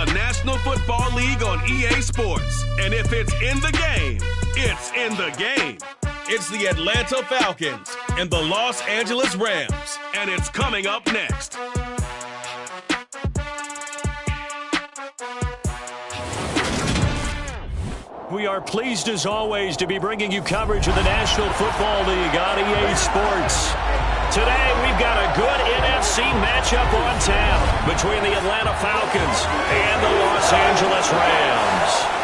the National Football League on EA Sports. And if it's in the game, it's in the game. It's the Atlanta Falcons and the Los Angeles Rams. And it's coming up next. We are pleased as always to be bringing you coverage of the National Football League on EA Sports. Today we've got a good NFC matchup on tap between the Atlanta Falcons and the Los Angeles Rams.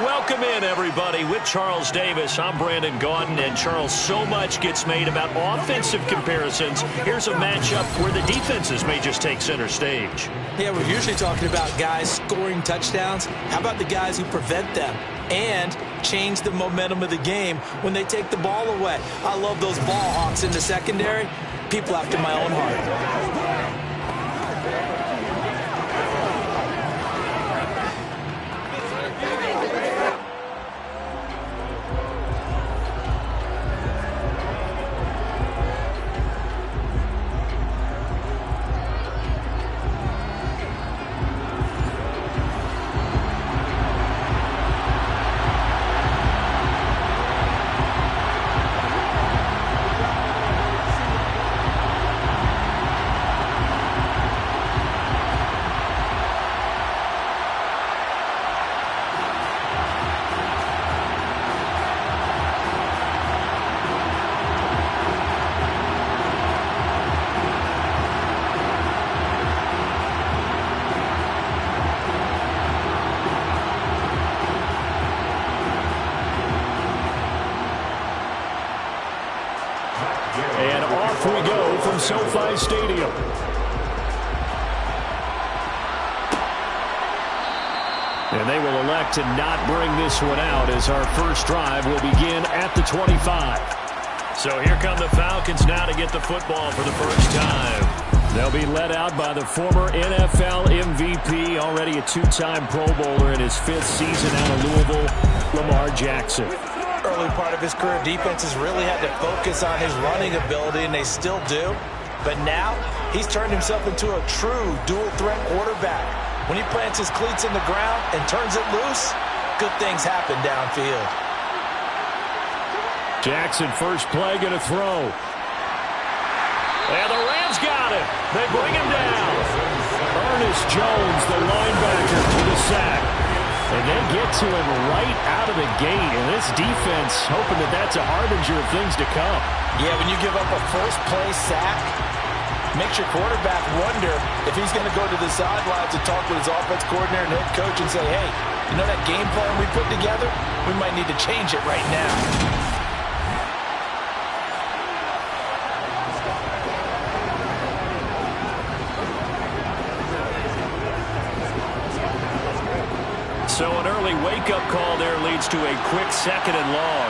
Welcome in, everybody. With Charles Davis, I'm Brandon Gaudin, and Charles, so much gets made about offensive comparisons. Here's a matchup where the defenses may just take center stage. Yeah, we're usually talking about guys scoring touchdowns. How about the guys who prevent them and change the momentum of the game when they take the ball away? I love those ball hawks in the secondary. People after my own heart. We go from SoFi Stadium. And they will elect to not bring this one out as our first drive will begin at the 25. So here come the Falcons now to get the football for the first time. They'll be led out by the former NFL MVP, already a two-time Pro Bowler in his fifth season out of Louisville, Lamar Jackson. Early part of his career, defenses really had to focus on his running ability, and they still do. But now, he's turned himself into a true dual-threat quarterback. When he plants his cleats in the ground and turns it loose, good things happen downfield. Jackson, first play, going to throw. And the Rams got him. They bring him down. Ernest Jones, the linebacker, to the sack. And they get to him right out of the gate. And this defense hoping that that's a harbinger of things to come. Yeah, when you give up a first-play sack, makes your quarterback wonder if he's going to go to the sidelines and talk with his offense coordinator and head coach and say, hey, you know that game plan we put together? We might need to change it right now. So an early wake-up call there leads to a quick second and long.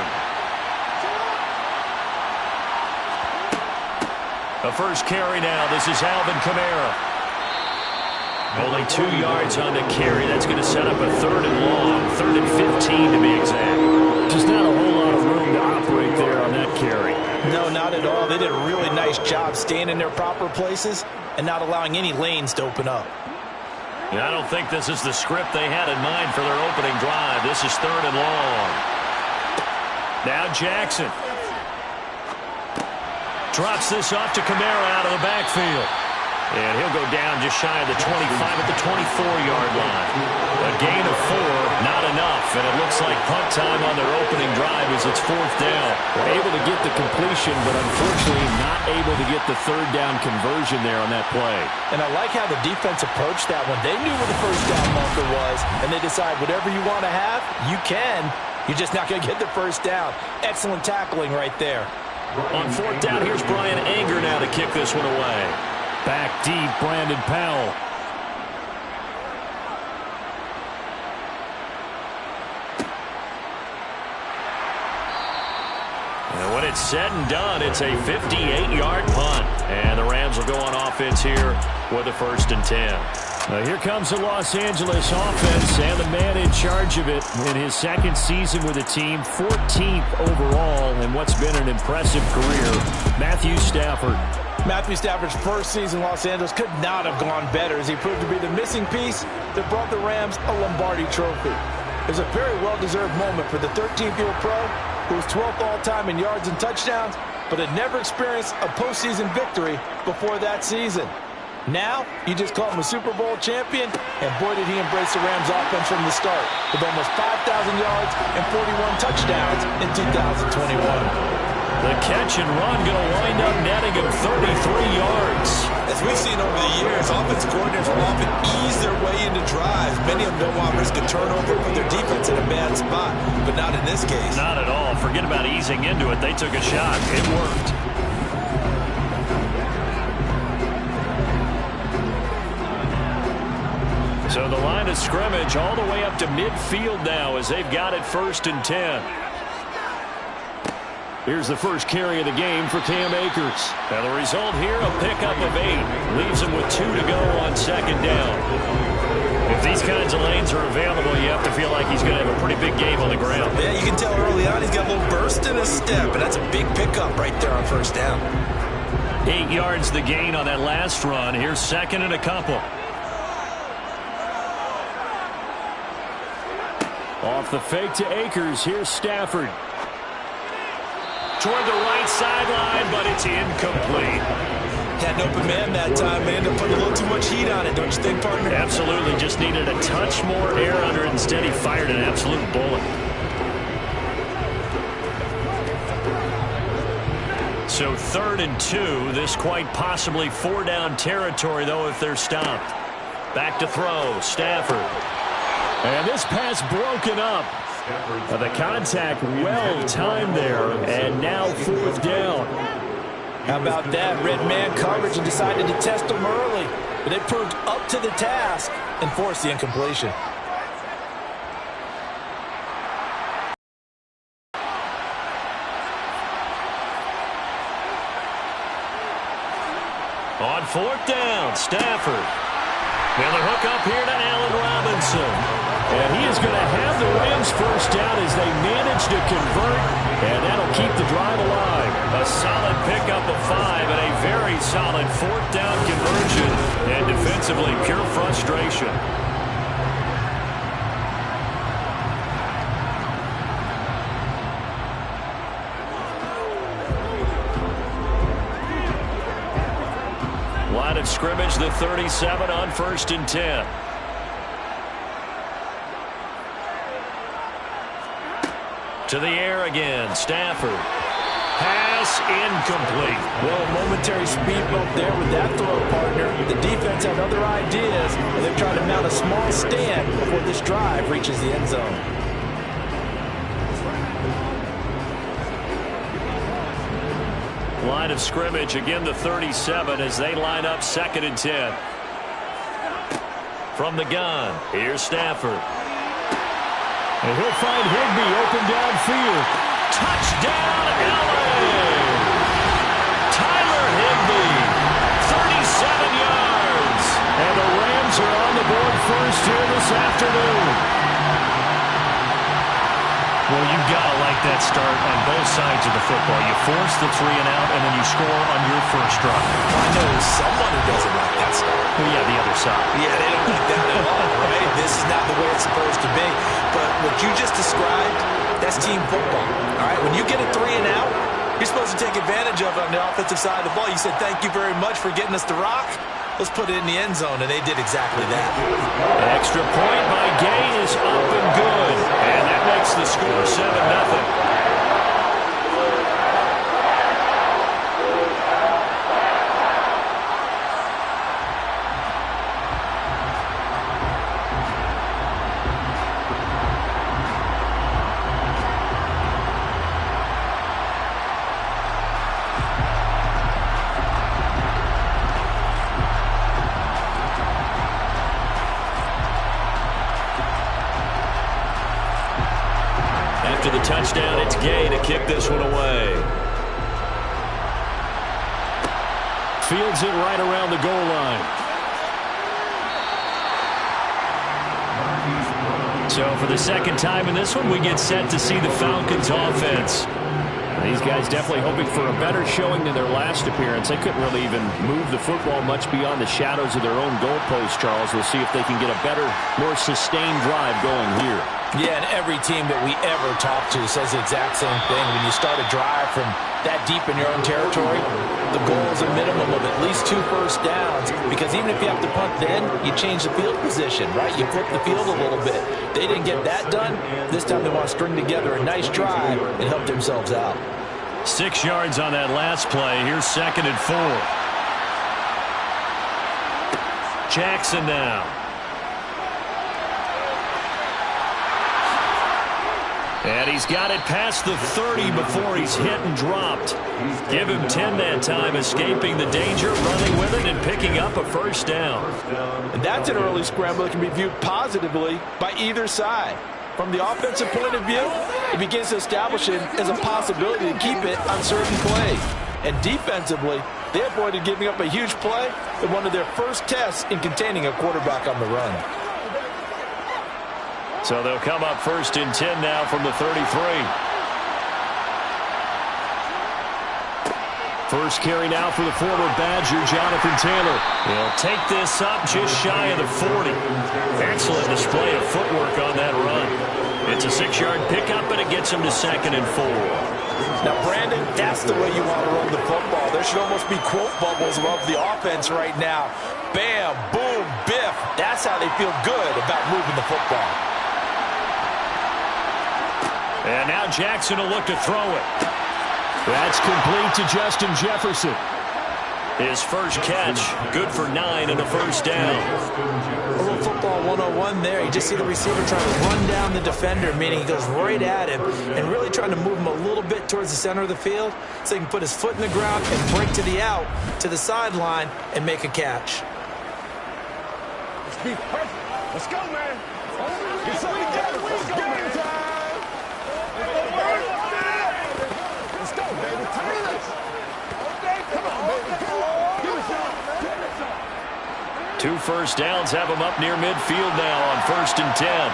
The first carry now. This is Alvin Kamara. Only 2 yards on the carry. That's going to set up a third and long. 3rd and 15 to be exact. Just not a whole lot of room to operate there on that carry. No, not at all. They did a really nice job staying in their proper places and not allowing any lanes to open up. I don't think this is the script they had in mind for their opening drive. This is 3rd and long. Now Jackson drops this off to Kamara out of the backfield. And he'll go down just shy of the 25 at the 24-yard line. A gain of 4, not enough. And it looks like punt time on their opening drive as it's 4th down. They're able to get the completion, but unfortunately not able to get the 3rd down conversion there on that play. And I like how the defense approached that one. They knew where the first down marker was, and they decide whatever you want to have, you can. You're just not going to get the first down. Excellent tackling right there. On 4th down, here's Brian Anger now to kick this one away. Back deep, Brandon Powell. And when it's said and done, it's a 58-yard punt. And the Rams will go on offense here with a 1st and 10. Here comes the Los Angeles offense and the man in charge of it in his second season with the team, 14th overall in what's been an impressive career, Matthew Stafford. Matthew Stafford's first season in Los Angeles could not have gone better as he proved to be the missing piece that brought the Rams a Lombardi trophy. It was a very well-deserved moment for the 13th-year pro who was 12th all-time in yards and touchdowns, but had never experienced a postseason victory before that season. Now, you just call him a Super Bowl champion, and boy did he embrace the Rams offense from the start, with almost 5,000 yards and 41 touchdowns in 2021. The catch and run going to wind up netting him 33 yards. As we've seen over the years, offensive coordinators will often ease their way into drives. Many of them don't want to risk a turnover or put their defense in a bad spot, but not in this case. Not at all. Forget about easing into it. They took a shot. It worked. So the line of scrimmage all the way up to midfield now as they've got it 1st and 10. Here's the first carry of the game for Cam Akers. And the result here, a pickup of 8. Leaves him with 2 to go on 2nd down. If these kinds of lanes are available, you have to feel like he's going to have a pretty big game on the ground. Yeah, you can tell early on he's got a little burst in his step, and that's a big pickup right there on 1st down. 8 yards the gain on that last run. Here's 2nd and a couple. Off the fake to Akers. Here's Stafford. Toward the right sideline, but it's incomplete. Had an open man that time, and ended up putting a little too much heat on it, don't you think, partner? Absolutely. Just needed a touch more air under it. Instead, he fired an absolute bullet. So 3rd and 2. This quite possibly 4-down territory, though, if they're stopped. Back to throw. Stafford. And this pass broken up. The contact well timed there, and now 4th down. How about that? Red man coverage and decided to test him early, but it proved up to the task and forced the incompletion. On 4th down, Stafford. Now the hook up here to Allen Robinson. And he is going to have the Rams 1st down as they manage to convert, and that'll keep the drive alive. A solid pickup of 5 and a very solid 4th down conversion, and defensively pure frustration. Line of scrimmage, the 37 on 1st and 10. To the air again, Stafford. Pass incomplete. Well, a momentary speed bump there with that throw, partner. The defense had other ideas, and they've tried to mount a small stand before this drive reaches the end zone. Line of scrimmage, again the 37 as they line up 2nd and 10. From the gun, here's Stafford. And he'll find Higbee open downfield. Touchdown, LA! Tyler Higbee, 37 yards. And the Rams are on the board first here this afternoon. Well, you've got to like that start on both sides of the football. You force the 3 and out, and then you score on your first drive. I know someone who doesn't like that start. Well, yeah, the other side. Yeah, they don't like that at all, right? This is not the way it's supposed to be. But what you just described, that's team football, all right? When you get a 3 and out, you're supposed to take advantage of it on the offensive side of the ball. You said, thank you very much for getting us the rock. Let's put it in the end zone, and they did exactly that. An extra point by Gay is up and good. And that makes the score 7-0. After the touchdown, it's Gay to kick this one away. Fields it right around the goal line. So for the second time in this one, we get set to see the Falcons offense. These guys definitely hoping for a better showing than their last appearance. They couldn't really even move the football much beyond the shadows of their own goalpost, Charles. We'll see if they can get a better, more sustained drive going here. Yeah, and every team that we ever talk to says the exact same thing. When you start a drive from that deep in your own territory, the goal is a minimum of at least 2 first downs, because even if you have to punt then, you change the field position, right? You flip the field a little bit. They didn't get that done. This time they want to string together a nice drive and help themselves out. 6 yards on that last play. Here's 2nd and 4. Jackson now. And he's got it past the 30 before he's hit and dropped. Give him 10 that time, escaping the danger, running with it, and picking up a first down. And that's an early scramble that can be viewed positively by either side. From the offensive point of view, it begins to establish it as a possibility to keep it on certain plays. And defensively, they avoided giving up a huge play in one of their first tests in containing a quarterback on the run. So they'll come up 1st and 10 now from the 33. First carry now for the former Badger, Jonathan Taylor. He'll take this up just shy of the 40. Excellent display of footwork on that run. It's a 6-yard pickup, and it gets him to 2nd and 4. Now, Brandon, that's the way you want to run the football. There should almost be quote bubbles above the offense right now. Bam, boom, biff. That's how they feel good about moving the football. And now Jackson will look to throw it. That's complete to Justin Jefferson. His first catch, good for 9 and a first down. A little football 101 there. You just see the receiver trying to run down the defender, meaning he goes right at him and really trying to move him a little bit towards the center of the field so he can put his foot in the ground and break to the out, to the sideline, and make a catch. Let's be perfect. Let's go, man. Get something together. Let's go, man. Let's go, baby. Come on, baby. Give it some. 2 first downs have him up near midfield now on 1st and 10.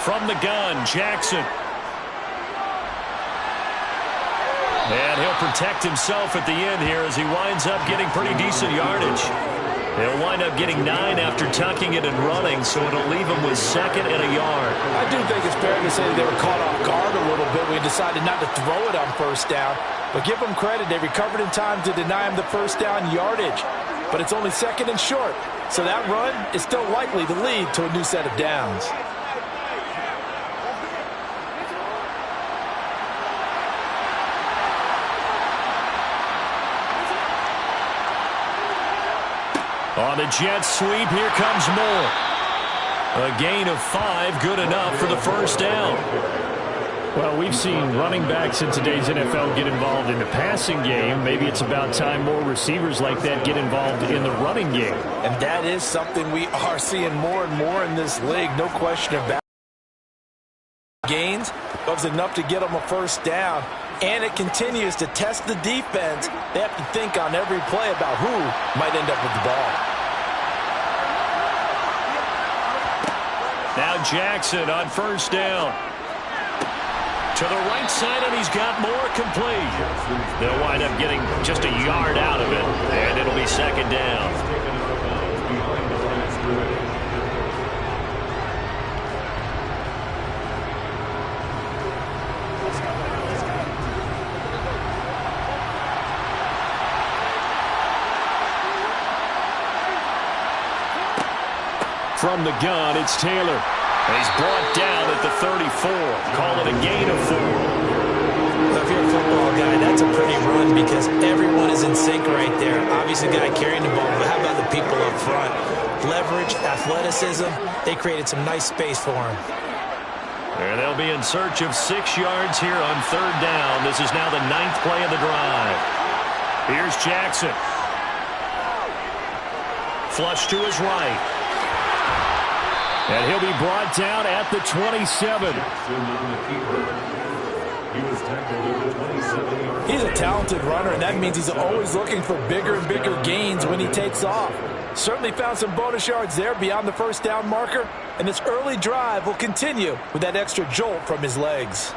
From the gun, Jackson. And he'll protect himself at the end here as he winds up getting pretty decent yardage. He'll wind up getting 9 after tucking it and running, so it'll leave him with 2nd and a yard. I do think it's fair to say they were caught off guard a little bit when he decided not to throw it on 1st down. But give them credit, they recovered in time to deny him the 1st down yardage. But it's only 2nd and short, so that run is still likely to lead to a new set of downs. On the jet sweep, here comes more. A gain of 5, good enough for the first down. Well, we've seen running backs in today's NFL get involved in the passing game. Maybe it's about time more receivers like that get involved in the running game. And that is something we are seeing more and more in this league, no question about it. Gains was enough to get them a first down, and it continues to test the defense. They have to think on every play about who might end up with the ball. Now Jackson on 1st down. To the right side, and he's got more complete. They'll wind up getting just a yard out of it, and it'll be 2nd down. From the gun, it's Taylor. He's brought down at the 34. Call it a gain of 4. Well, if you're a football guy, that's a pretty run because everyone is in sync right there. Obviously, the guy carrying the ball, but how about the people up front? Leverage, athleticism, they created some nice space for him. And they'll be in search of 6 yards here on 3rd down. This is now the 9th play of the drive. Here's Jackson. Flush to his right. And he'll be brought down at the 27. He's a talented runner, and that means he's always looking for bigger and bigger gains when he takes off. Certainly found some bonus yards there beyond the first down marker, and this early drive will continue with that extra jolt from his legs.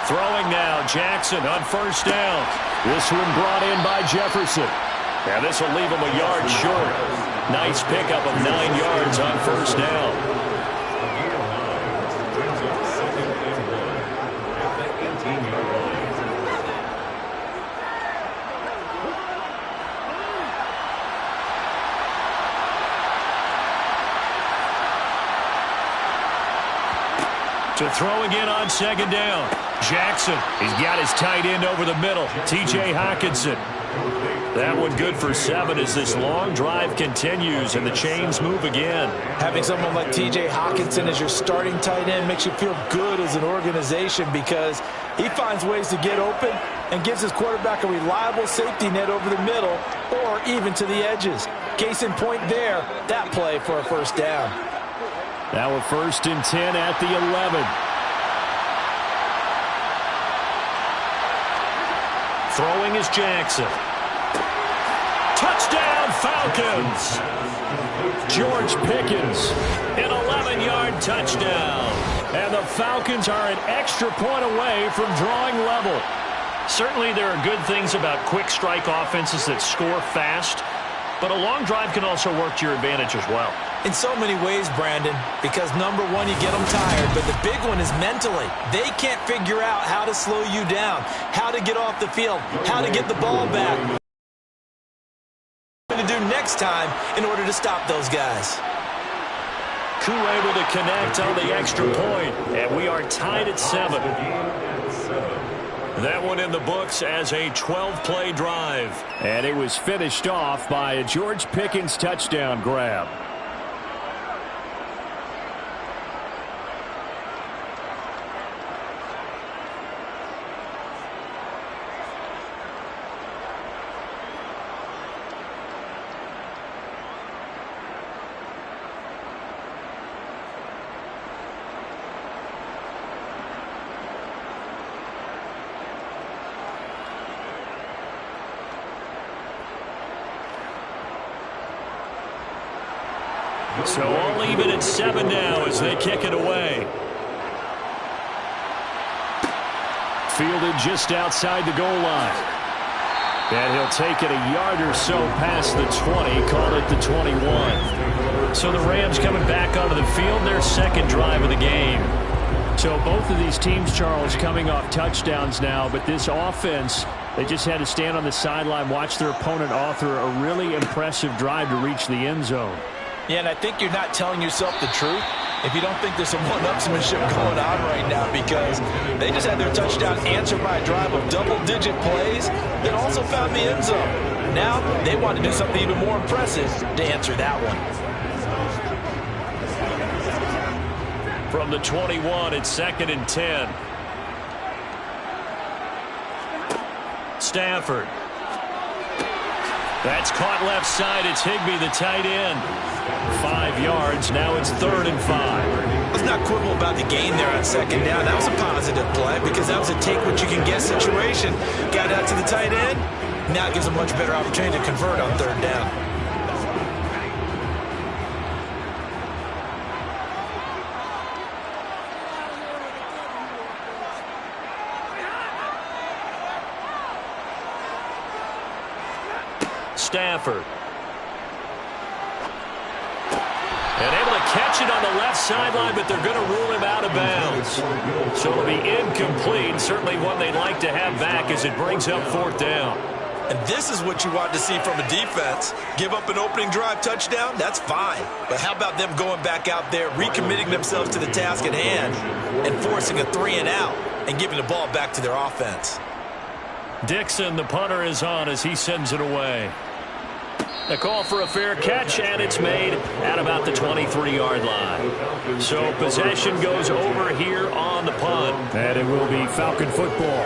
Throwing now, Jackson on first down. This one brought in by Jefferson. And this will leave him a yard short. Nice pickup of 9 yards on first down. To throw again on second down. Jackson, he's got his tight end over the middle. T.J. Hockenson. That one good for 7 as this long drive continues and the chains move again. Having someone like T.J. Hockenson as your starting tight end makes you feel good as an organization because he finds ways to get open and gives his quarterback a reliable safety net over the middle or even to the edges. Case in point there, that play for a first down. Now a 1st and 10 at the 11. Throwing is Jackson. Touchdown, Falcons! George Pickens, an 11-yard touchdown. And the Falcons are an extra point away from drawing level. Certainly there are good things about quick strike offenses that score fast, but a long drive can also work to your advantage as well. In so many ways, Brandon, because number one, you get them tired, but the big one is mentally. They can't figure out how to slow you down, how to get off the field, how to get the ball back. What to do next time in order to stop those guys. Koo able to connect on the extra point, and we are tied at 7. That one in the books as a 12-play drive. And it was finished off by a George Pickens touchdown grab. So all even at 7 now as they kick it away. Fielded just outside the goal line. And he'll take it a yard or so past the 20, call it the 21. So the Rams coming back onto the field, their second drive of the game. So both of these teams, Charles, coming off touchdowns now, but this offense, they just had to stand on the sideline, watch their opponent author a really impressive drive to reach the end zone. Yeah, and I think you're not telling yourself the truth if you don't think there's some one-upsmanship going on right now because they just had their touchdown answered by a drive of double-digit plays that also found the end zone. Now they want to do something even more impressive to answer that one. From the 21, it's 2nd and 10. Stafford. That's caught left side. It's Higbee, the tight end. 5 yards. Now it's 3rd and 5. Let's not quibble about the gain there on 2nd down. That was a positive play because that was a take-what-you-can-get situation. Got out to the tight end. Now it gives a much better opportunity to convert on 3rd down. Stafford. And able to catch it on the left sideline, but they're going to rule him out of bounds. So it'll be incomplete. Certainly one they'd like to have back as it brings up 4th down. And this is what you want to see from a defense. Give up an opening drive touchdown, that's fine. But how about them going back out there, recommitting themselves to the task at hand, and forcing a 3-and-out and giving the ball back to their offense. Dixon, the punter, is on as he sends it away. A call for a fair catch, and it's made at about the 23-yard line. So possession goes over here on the punt. And it will be Falcon football.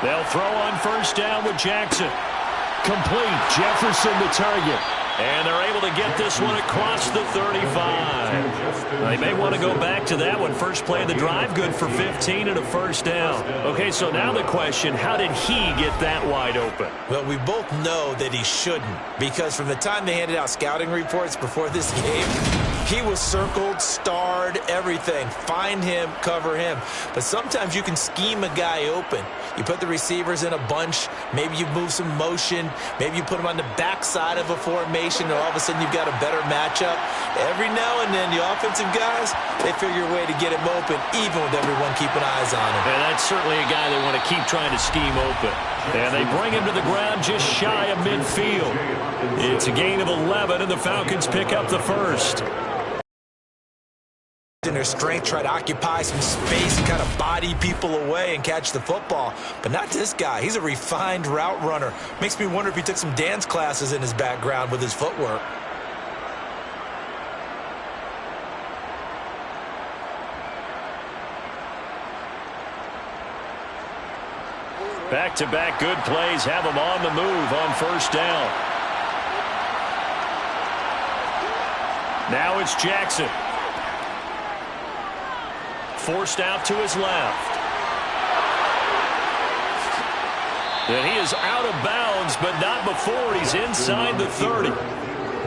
They'll throw on first down with Jackson. Complete. Jefferson the target. And they're able to get this one across the 35. They may want to go back to that one. First play of the drive, good for 15 and a first down. Okay, so now the question, how did he get that wide open? Well, we both know that he shouldn't, because from the time they handed out scouting reports before this game, he was circled, starred, everything. Find him, cover him. But sometimes you can scheme a guy open. You put the receivers in a bunch. Maybe you move some motion. Maybe you put them on the backside of a formation, and all of a sudden you've got a better matchup. Every now and then, the offensive guys, they figure a way to get him open, even with everyone keeping eyes on him. And that's certainly a guy they want to keep trying to scheme open. And they bring him to the ground just shy of midfield. It's a gain of 11, and the Falcons pick up the first. In their strength, try to occupy some space and kind of body people away and catch the football. But not this guy. He's a refined route runner. Makes me wonder if he took some dance classes in his background with his footwork. Back-to-back good plays have him on the move on first down. Now it's Jackson. Forced out to his left. And he is out of bounds, but not before he's inside the 30.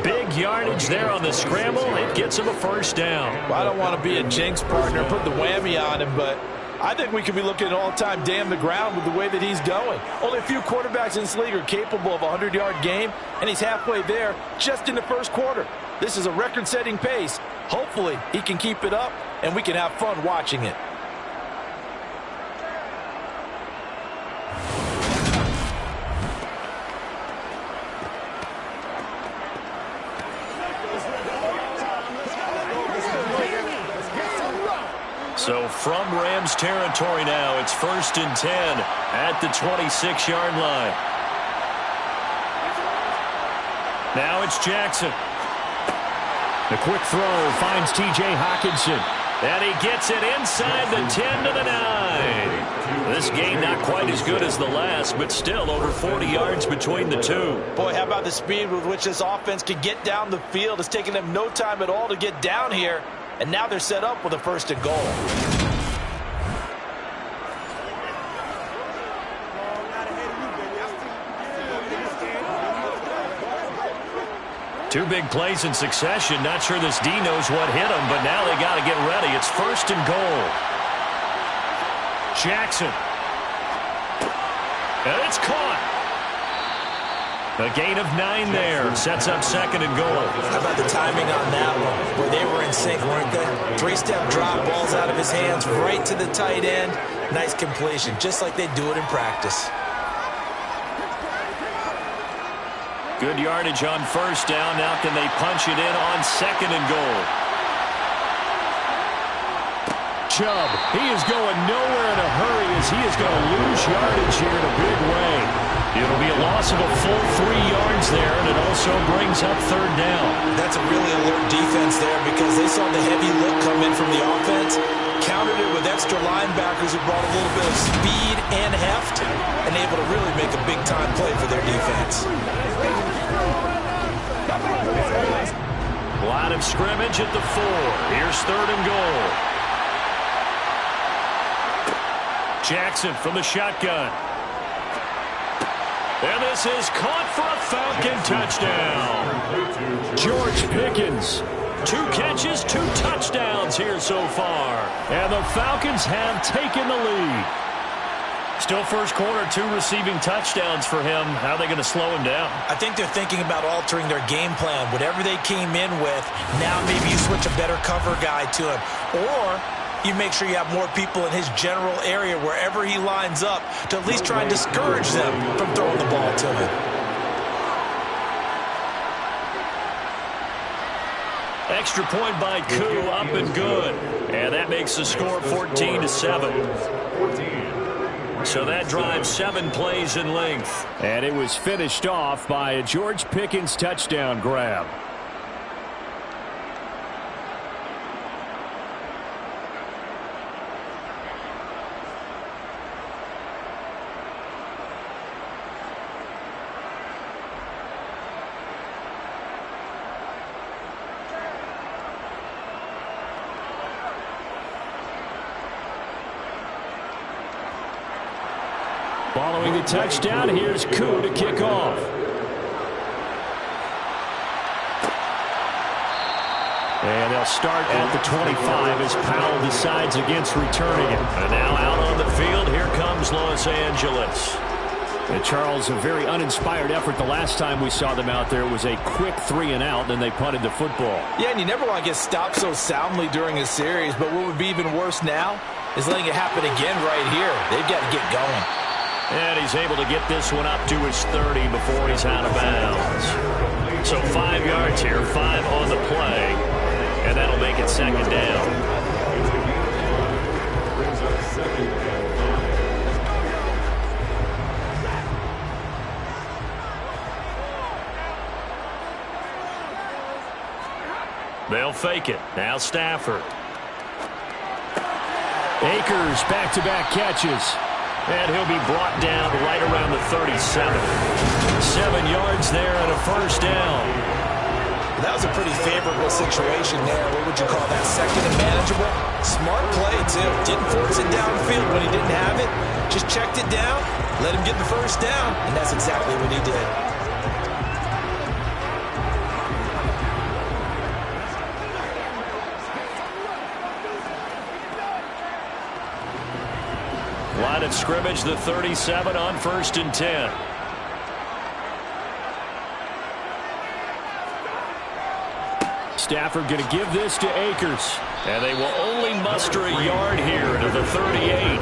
Big yardage there on the scramble. It gets him a first down. Well, I don't want to be a jinx partner, put the whammy on him, but I think we could be looking at all-time damn the ground with the way that he's going. Only a few quarterbacks in this league are capable of a 100-yard game, and he's halfway there just in the first quarter. This is a record-setting pace. Hopefully, he can keep it up, and we can have fun watching it. So from Rams territory now, it's 1st and 10 at the 26-yard line. Now it's Jackson. The quick throw finds T.J. Hockenson. And he gets it inside the 10 to the 9. This game not quite as good as the last, but still over 40 yards between the two. Boy, how about the speed with which this offense can get down the field? It's taken them no time at all to get down here. And now they're set up with a 1st and goal. Two big plays in succession. Not sure this D knows what hit him, but now they got to get ready. It's 1st and goal. Jackson. And it's caught. A gain of 9 there. Sets up 2nd and goal. How about the timing on that one? Where they were in sync, weren't they? 3-step drop, balls out of his hands, right to the tight end. Nice completion, just like they do it in practice. Good yardage on first down. Now can they punch it in on 2nd and goal? Chubb, he is going nowhere in a hurry as he is going to lose yardage here in a big way. It'll be a loss of a full 3 yards there, and it also brings up 3rd down. That's a really alert defense there because they saw the heavy look come in from the offense, countered it with extra linebackers who brought a little bit of speed and heft, and able to really make a big-time play for their defense. Line of scrimmage at the 4. Here's 3rd and goal. Jackson from the shotgun. And this is caught for a Falcon touchdown. George Pickens. 2 catches, 2 touchdowns here so far. And the Falcons have taken the lead. Still first quarter, 2 receiving touchdowns for him. How are they going to slow him down? I think they're thinking about altering their game plan. Whatever they came in with, now maybe you switch a better cover guy to him. Or you make sure you have more people in his general area wherever he lines up to at least try and discourage them from throwing the ball to him. Extra point by Koo, up and good. And that makes the score 14-7. So that drive 7 plays in length. And it was finished off by a George Pickens touchdown grab. Following the touchdown, here's Koo to kick off. And they'll start at the 25 as Powell decides against returning it. And now out on the field, here comes Los Angeles. And Charles, a very uninspired effort. The last time we saw them out there, it was a quick 3-and-out, then they punted the football. Yeah, and you never want to get stopped so soundly during a series, but what would be even worse now is letting it happen again right here. They've got to get going. And he's able to get this one up to his 30 before he's out of bounds. So 5 yards here, 5 on the play, and that'll make it second down. They'll fake it. Now Stafford. Akers back-to-back catches. And he'll be brought down right around the 37. 7 yards there and a first down. That was a pretty favorable situation there. What would you call that? Second and manageable? Smart play, too. Didn't force it downfield when he didn't have it. Just checked it down, let him get the first down, and that's exactly what he did. Line of scrimmage, the 37 on 1st and 10. Stafford going to give this to Akers. And they will only muster a yard here to the 38.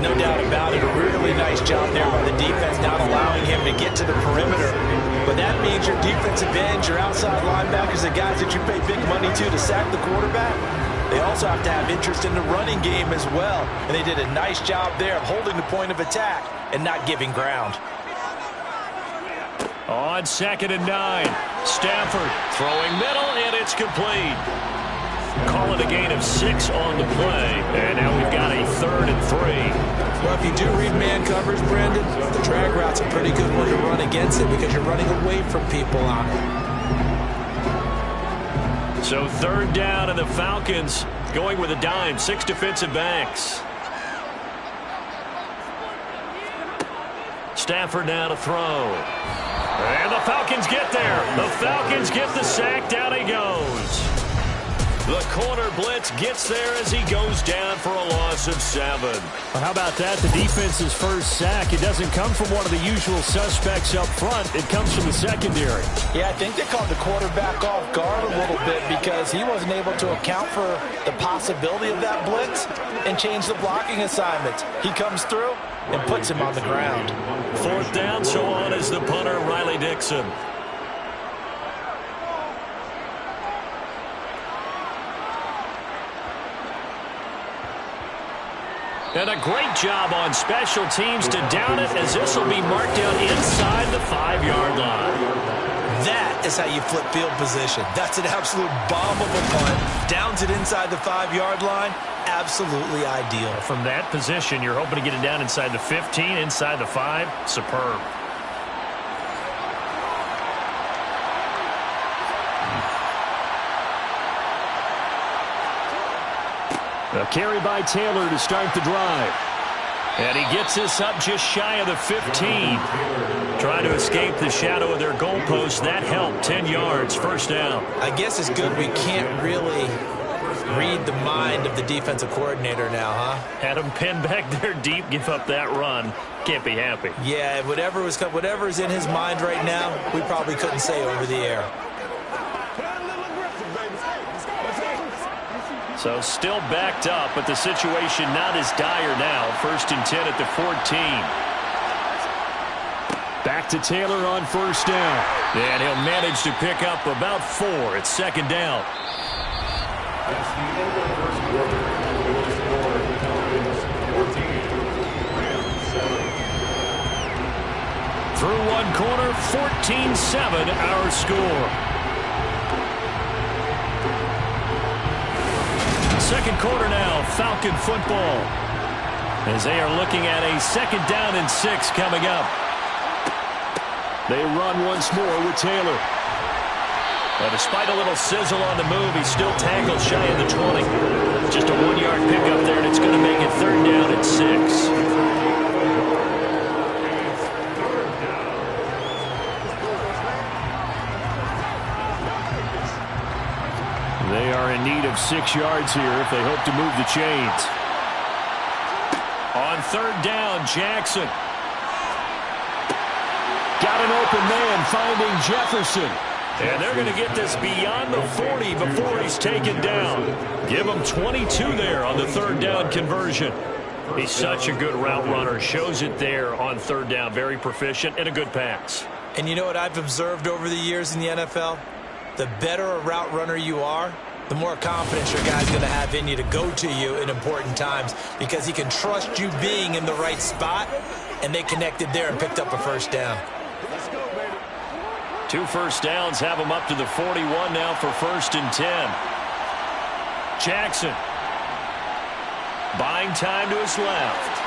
No doubt about it. A really nice job there by the defense, not allowing him to get to the perimeter. But that means your defensive ends, your outside linebackers, the guys that you pay big money to sack the quarterback, they also have to have interest in the running game as well. And they did a nice job there of holding the point of attack and not giving ground. On 2nd and 9, Stafford throwing middle, and it's complete. Call it a gain of 6 on the play. And now we've got a 3rd and 3. Well, if you do read man coverage, Brandon, the drag route's a pretty good one to run against it because you're running away from people on it. So 3rd down, and the Falcons going with a dime. 6 defensive backs. Stafford now to throw. And the Falcons get there. The Falcons get the sack. Down he goes. The corner blitz gets there as he goes down for a loss of 7. Well, how about that? The defense's first sack. It doesn't come from one of the usual suspects up front. It comes from the secondary. Yeah, I think they caught the quarterback off guard a little bit because he wasn't able to account for the possibility of that blitz and change the blocking assignments. He comes through and puts him on the ground. 4th down, so on is the punter, Riley Dixon. And a great job on special teams to down it, as this will be marked down inside the 5-yard line. That is how you flip field position. That's an absolute bomb of a punt. Downs it inside the 5-yard line. Absolutely ideal. From that position, you're hoping to get it down inside the 15, inside the 5. Superb. A carry by Taylor to start the drive. And he gets this up just shy of the 15. Trying to escape the shadow of their goalpost. That helped. 10 yards, first down. I guess it's good we can't really read the mind of the defensive coordinator now, huh? Had him pinned back there deep, give up that run. Can't be happy. Yeah, whatever is in his mind right now, we probably couldn't say over the air. So still backed up, but the situation not as dire now. 1st and 10 at the 14. back to Taylor on first down. And he'll manage to pick up about 4. It's second down. That's the end of the first quarter. Your score, Falcons 14, Rams 7. Through one quarter, 14-7 our score. Second quarter now, Falcon football. As they are looking at a second down and 6 coming up. They run once more with Taylor. But despite a little sizzle on the move, he's still tackled shy of the 20. Just a 1-yard pickup there, and it's going to make it third down and 6. They are in need of 6 yards here if they hope to move the chains. On third down, Jackson. Got an open man finding Jefferson. And they're going to get this beyond the 40 before he's taken down. Give him 22 there on the third down conversion. He's such a good route runner. Shows it there on third down. Very proficient and a good pass. And you know what I've observed over the years in the NFL? The better a route runner you are, the more confidence your guy's going to have in you to go to you in important times because he can trust you being in the right spot, and they connected there and picked up a first down. 2 first downs have him up to the 41 now for first and 10. Jackson buying time to his left.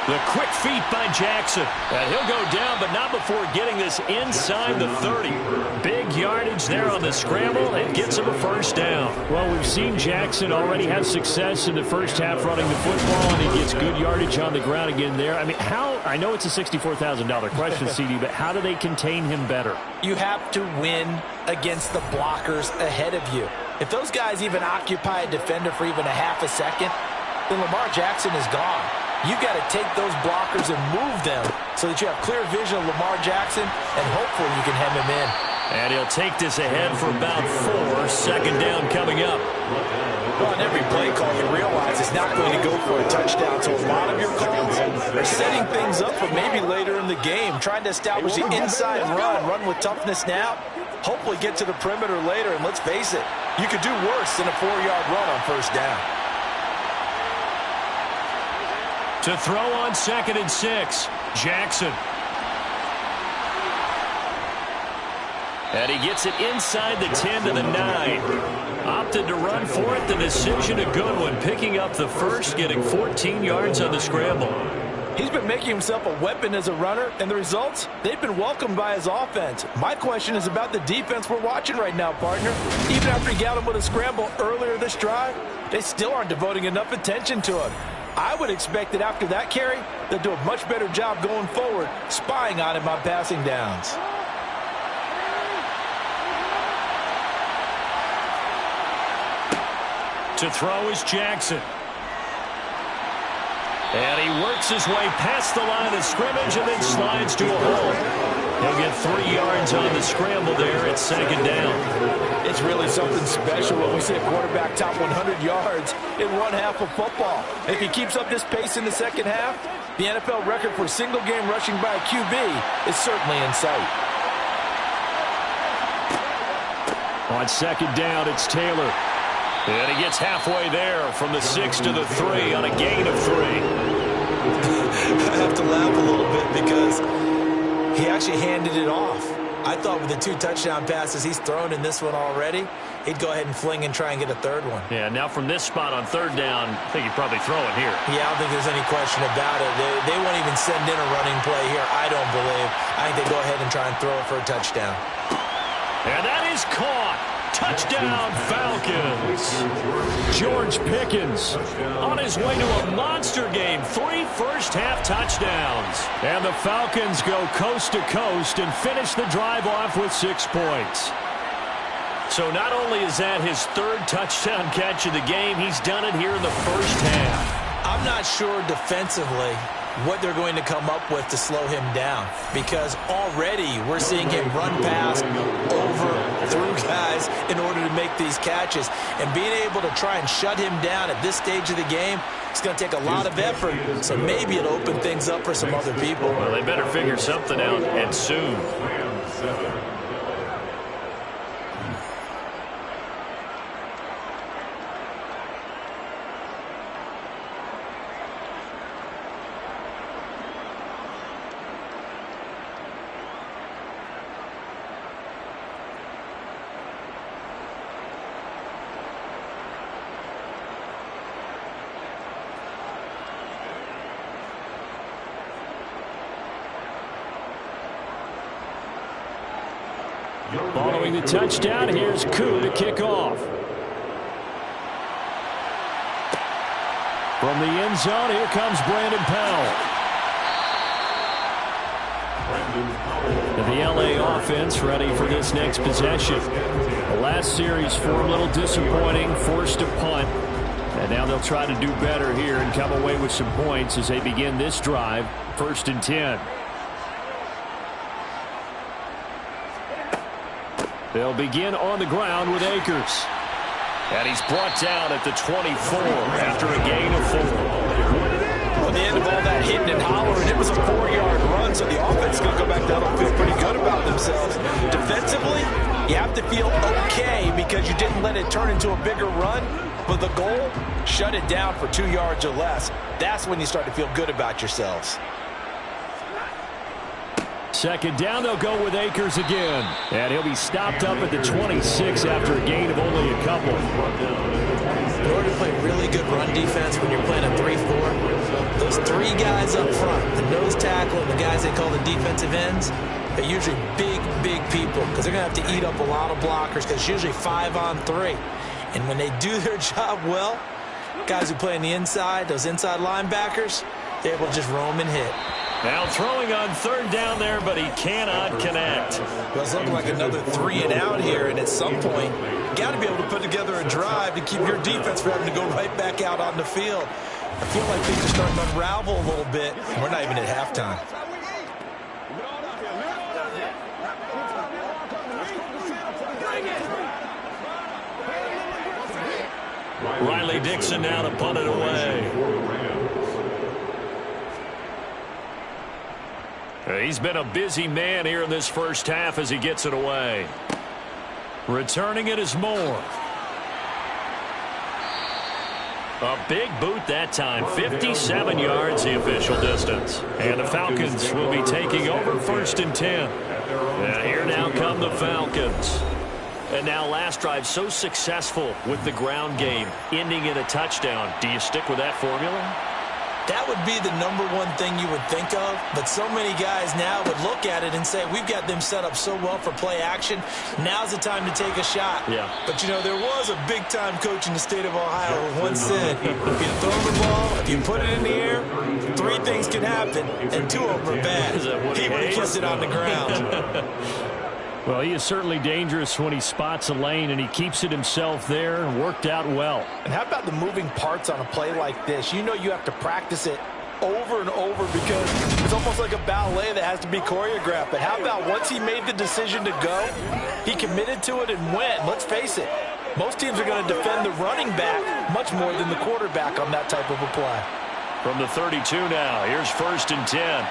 The quick feet by Jackson. And he'll go down, but not before getting this inside the 30. Big yardage there on the scramble and gets him a first down. Well, we've seen Jackson already have success in the first half running the football, and he gets good yardage on the ground again there. I mean, I know it's a $64,000 question, CD, but how do they contain him better? You have to win against the blockers ahead of you. If those guys even occupy a defender for even a half a second, then Lamar Jackson is gone. You've got to take those blockers and move them so that you have clear vision of Lamar Jackson, and hopefully you can hem him in. And he'll take this ahead for about 4. Second down coming up. Well, on every play call, you realize it's not going to go for a touchdown. So a lot of your calls are setting things up for maybe later in the game, trying to establish the inside run with toughness now, hopefully get to the perimeter later. And let's face it, you could do worse than a 4-yard run on first down. To throw on second and 6, Jackson. And he gets it inside the 10 to the 9. Opted to run for it. The decision a good one. Picking up the first, getting 14 yards on the scramble. He's been making himself a weapon as a runner, and the results, they've been welcomed by his offense. My question is about the defense we're watching right now, partner. Even after he got him with a scramble earlier this drive, they still aren't devoting enough attention to him. I would expect that after that carry, they'll do a much better job going forward, spying on him on passing downs. To throw is Jackson. And he works his way past the line of scrimmage and then slides to a hole. He'll get 3 yards on the scramble there at second down. It's really something special when we see a quarterback top 100 yards in one half of football. If he keeps up this pace in the second half, the NFL record for single-game rushing by a QB is certainly in sight. On second down, it's Taylor. And he gets halfway there from the 6 to the 3 on a gain of 3. I have to laugh a little bit because he actually handed it off. I thought with the 2 touchdown passes he's thrown in this one already, he'd go ahead and fling and try and get a third one. Yeah, now from this spot on third down, I think he'd probably throw it here. Yeah, I don't think there's any question about it. They won't even send in a running play here, I don't believe. I think they go ahead and try and throw it for a touchdown. And that is caught. Touchdown, Falcons. George Pickens on his way to a monster game. 3 first-half touchdowns. And the Falcons go coast to coast and finish the drive off with 6 points. So not only is that his 3rd touchdown catch of the game, he's done it here in the first half. I'm not sure defensively what they're going to come up with to slow him down, because already we're seeing him run past over through guys in order to make these catches. And being able to try and shut him down at this stage of the game, it's going to take a lot of effort. So maybe it'll open things up for some other people. Well, they better figure something out, and soon. Following the touchdown, here's Koo to kick off. From the end zone, here comes Brandon Powell. The LA offense ready for this next possession. The last series for him, a little disappointing, forced a punt. And now they'll try to do better here and come away with some points as they begin this drive, 1st and 10. They'll begin on the ground with Akers. And he's brought down at the 24 after a gain of 4. Well, the end of all that hitting and hollering, it was a 4-yard run, so the offense is going to go back down and feel pretty good about themselves. Defensively, you have to feel okay because you didn't let it turn into a bigger run. But the goal, shut it down for 2 yards or less. That's when you start to feel good about yourselves. 2nd down, they'll go with Akers again. And he'll be stopped up at the 26 after a gain of only a couple. In order to play really good run defense when you're playing a 3-4, those 3 guys up front, the nose tackle and the guys they call the defensive ends, are usually big, big people because they're going to have to eat up a lot of blockers because it's usually 5 on 3. And when they do their job well, guys who play on the inside, those inside linebackers, they're able to just roam and hit. Now throwing on 3rd down there, but he cannot connect. Well, it's looking like another 3 and out here, and at some point, you got to be able to put together a drive to keep your defense from having to go right back out on the field. I feel like things are starting to unravel a little bit, and we're not even at halftime. Riley Dixon now to punt it away. He's been a busy man here in this first half as he gets it away. Returning it is Moore. A big boot that time. 57 yards the official distance. And the Falcons will be taking over 1st and 10. And here now come the Falcons. And now last drive so successful with the ground game, ending in a touchdown. Do you stick with that formula? That would be the #1 thing you would think of, but so many guys now would look at it and say, we've got them set up so well for play action. Now's the time to take a shot. Yeah. But, you know, there was a big-time coach in the state of Ohio who once said, if you throw the ball, if you put it in the air, 3 things can happen, and 2 of them are bad. He would have kept it on the ground. Well, he is certainly dangerous when he spots a lane, and he keeps it himself there and worked out well. And how about the moving parts on a play like this? You know you have to practice it over and over because it's almost like a ballet that has to be choreographed. But how about once he made the decision to go, he committed to it and went. Let's face it, most teams are going to defend the running back much more than the quarterback on that type of a play. From the 32 now, here's 1st and 10.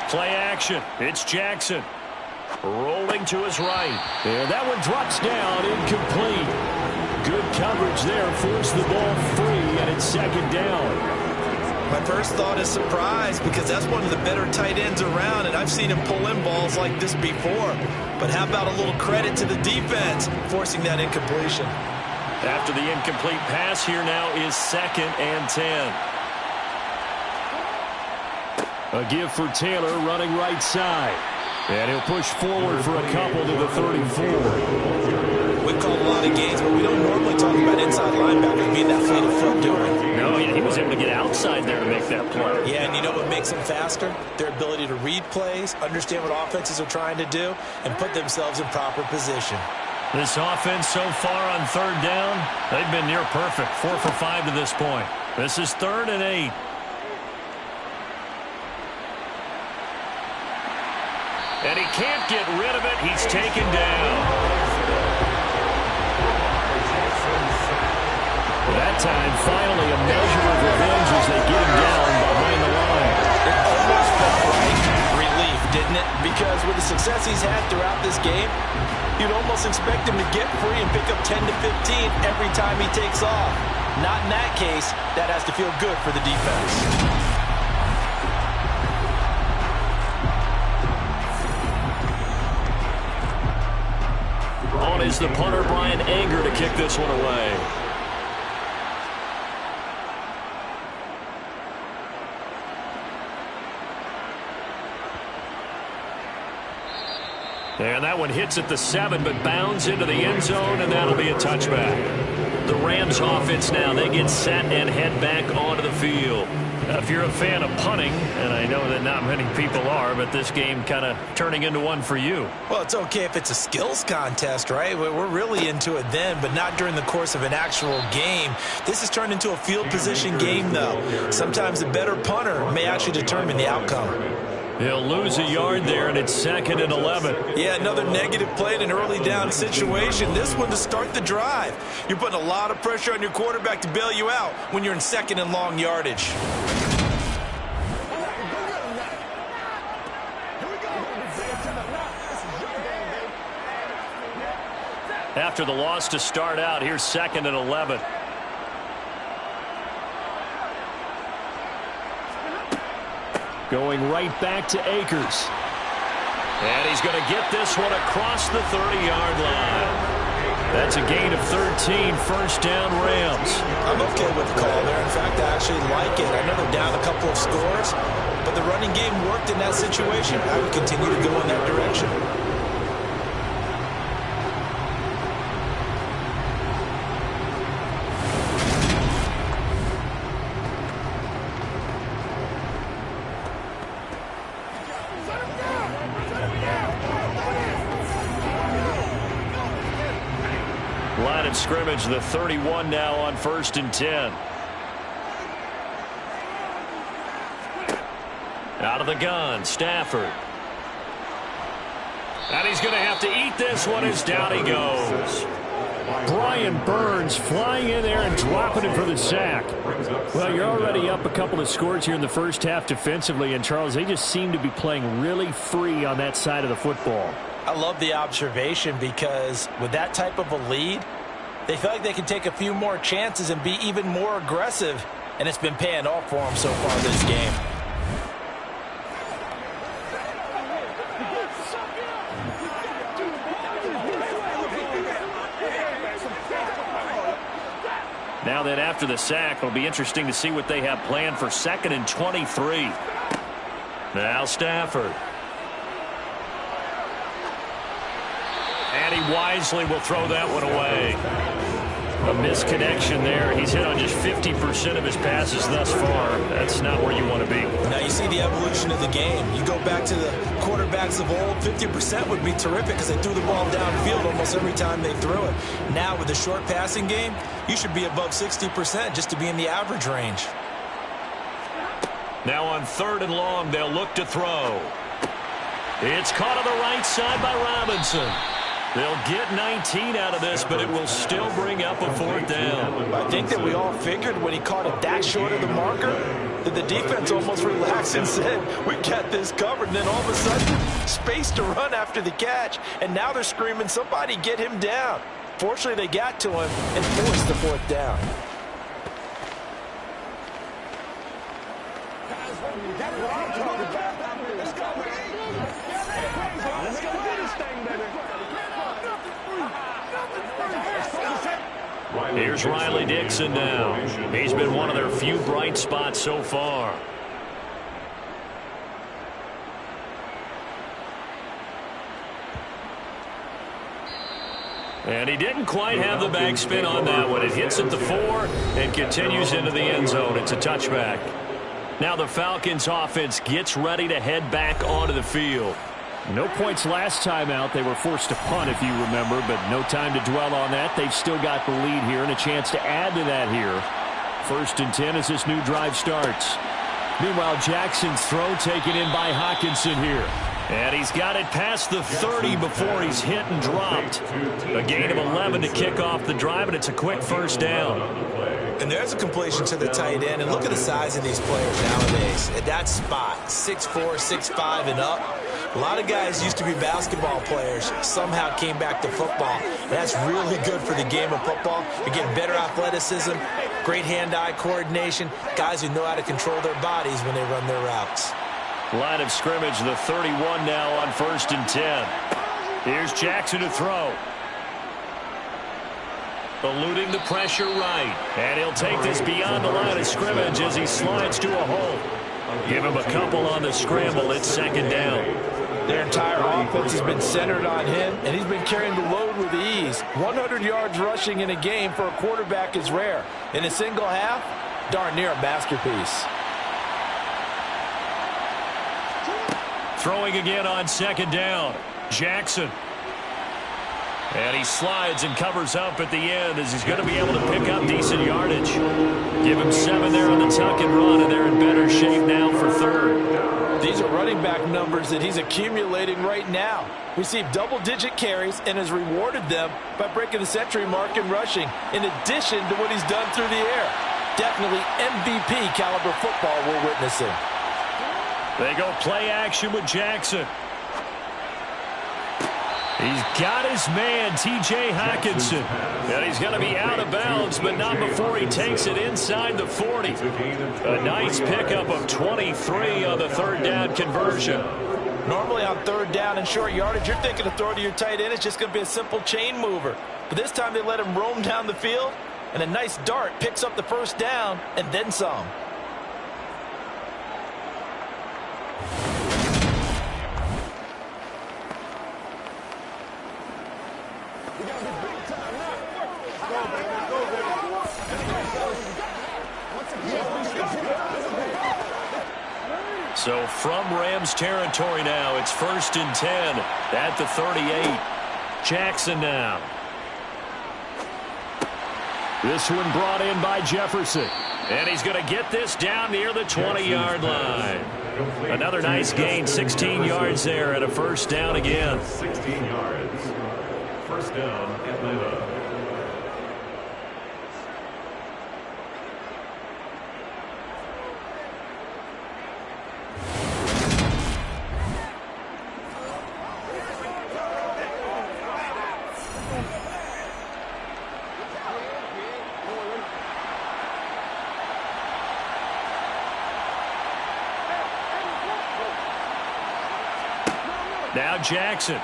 Play action. It's Jackson. Rolling to his right. And that one drops down, incomplete. Good coverage there. Forced the ball free, and it's 2nd down. My first thought is surprise because that's one of the better tight ends around, and I've seen him pull in balls like this before. But how about a little credit to the defense forcing that incompletion? After the incomplete pass, here now is 2nd and 10. A give for Taylor running right side. And he'll push forward for a couple to the 34. We've called a lot of games, but we don't normally talk about inside linebackers being that fleet of foot doing. No, yeah, he was able to get outside there to make that play. Yeah, and you know what makes them faster? Their ability to read plays, understand what offenses are trying to do, and put themselves in proper position. This offense so far on 3rd down, they've been near perfect. 4 for 5 to this point. This is 3rd and 8. And he can't get rid of it. He's taken down. That time, finally, a measure of revenge as they get him down behind the line. It almost felt like relief, didn't it? Because with the success he's had throughout this game, you'd almost expect him to get free and pick up 10 to 15 every time he takes off. Not in that case. That has to feel good for the defense. On is the punter, Brian Anger, to kick this one away. And that one hits at the 7, but bounds into the end zone, and that'll be a touchback. The Rams offense now, they get set and head back onto the field. Now, if you're a fan of punting, and I know that not many people are, but this game kind of turning into one for you. Well, it's okay if it's a skills contest, right? We're really into it then, but not during the course of an actual game. This has turned into a field position game, though. Sometimes the better punter may actually determine the outcome. He'll lose a yard there, and it's 2nd and 11. Yeah, another negative play in an early down situation. This one to start the drive. You're putting a lot of pressure on your quarterback to bail you out when you're in 2nd and long yardage. After the loss to start out, here's 2nd and 11. Going right back to Akers. And he's going to get this one across the 30-yard line. That's a gain of 13, first down Rams. I'm okay with the call there. In fact, I actually like it. I know they're down a couple of scores, but the running game worked in that situation. I would continue to go in that direction. Line of scrimmage, the 31 now on 1st and 10. Out of the gun, Stafford. And he's going to have to eat this one as down he goes. Brian Burns flying in there and dropping it for the sack. Well, you're already up a couple of scores here in the first half defensively, and Charles, they just seem to be playing really free on that side of the football. I love the observation because with that type of a lead, they feel like they can take a few more chances and be even more aggressive, and it's been paying off for them so far this game. Now then, after the sack, it'll be interesting to see what they have planned for 2nd and 23. Now Stafford. And he wisely will throw that one away. A misconnection there. He's hit on just 50% of his passes thus far. That's not where you want to be. Now you see the evolution of the game. You go back to the quarterbacks of old, 50% would be terrific because they threw the ball downfield almost every time they threw it. Now with the short passing game, you should be above 60% just to be in the average range. Now on 3rd and long, they'll look to throw. It's caught on the right side by Robinson. They'll get 19 out of this, but it will still bring up a 4th down. I think that we all figured when he caught it that short of the marker that the defense almost relaxed and said, we got this covered. And then all of a sudden, space to run after the catch. And now they're screaming, somebody get him down. Fortunately, they got to him and forced the 4th down. Here's Riley Dixon now. He's been one of their few bright spots so far. And he didn't quite have the backspin on that one. It hits at the 4 and continues into the end zone. It's a touchback. Now the Falcons offense gets ready to head back onto the field. No points last time out. They were forced to punt, if you remember, but no time to dwell on that. They've still got the lead here and a chance to add to that here. 1st and 10 as this new drive starts. Meanwhile, Jackson's throw taken in by Hawkinson here. And he's got it past the 30 before he's hit and dropped. A gain of 11 to kick off the drive, and it's a quick first down. And there's a completion to the tight end. And look at the size of these players nowadays. At that spot, 6'4", 6'5", and up. A lot of guys used to be basketball players, somehow came back to football. And that's really good for the game of football. You get better athleticism, great hand-eye coordination, guys who know how to control their bodies when they run their routes. Line of scrimmage, the 31 now on 1st and 10. Here's Jackson to throw. Eluding the pressure right. And he'll take this beyond the line of scrimmage as he slides to a hole. Give him a couple on the scramble. It's 2nd down. Their entire offense has been centered on him, and he's been carrying the load with ease. 100 yards rushing in a game for a quarterback is rare. In a single half, darn near a masterpiece. Throwing again on 2nd down. Jackson. And he slides and covers up at the end as he's going to be able to pick up decent yardage. Give him 7 there on the tuck and run, and they're in better shape now for 3rd. These are running back numbers that he's accumulating right now. Received double-digit carries and has rewarded them by breaking the century mark in rushing, in addition to what he's done through the air. Definitely MVP caliber football we're witnessing. They go play action with Jackson. He's got his man, T.J. Hockenson. And he's going to be out of bounds, but not before he takes it inside the 40. A nice pickup of 23 on the 3rd down conversion. Normally on 3rd down and short yardage, you're thinking to throw to your tight end. It's just going to be a simple chain mover. But this time they let him roam down the field, and a nice dart picks up the 1st down and then some. So from Rams territory now, it's 1st and 10 at the 38. Jackson now. This one brought in by Jefferson. And he's going to get this down near the 20-yard line. Another nice gain, 16 yards there, and a 1st down again. 16 yards. 1st down, Atlanta. Now Jackson.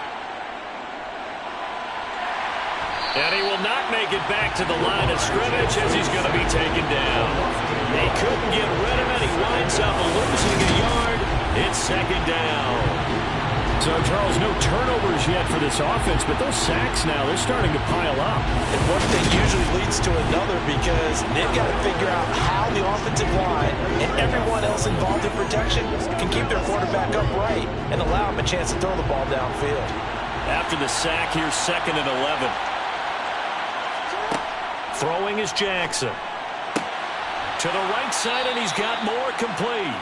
And he will not make it back to the line of scrimmage as he's going to be taken down. They couldn't get rid of it. He winds up losing a yard. It's 2nd down. So, Charles, no turnovers yet for this offense, but those sacks now, they're starting to pile up. And one thing usually leads to another because they've got to figure out how the offensive line and everyone else involved in protection can keep their quarterback upright and allow him a chance to throw the ball downfield. After the sack, here's 2nd and 11. Throwing is Jackson. To the right side, and he's got more complete.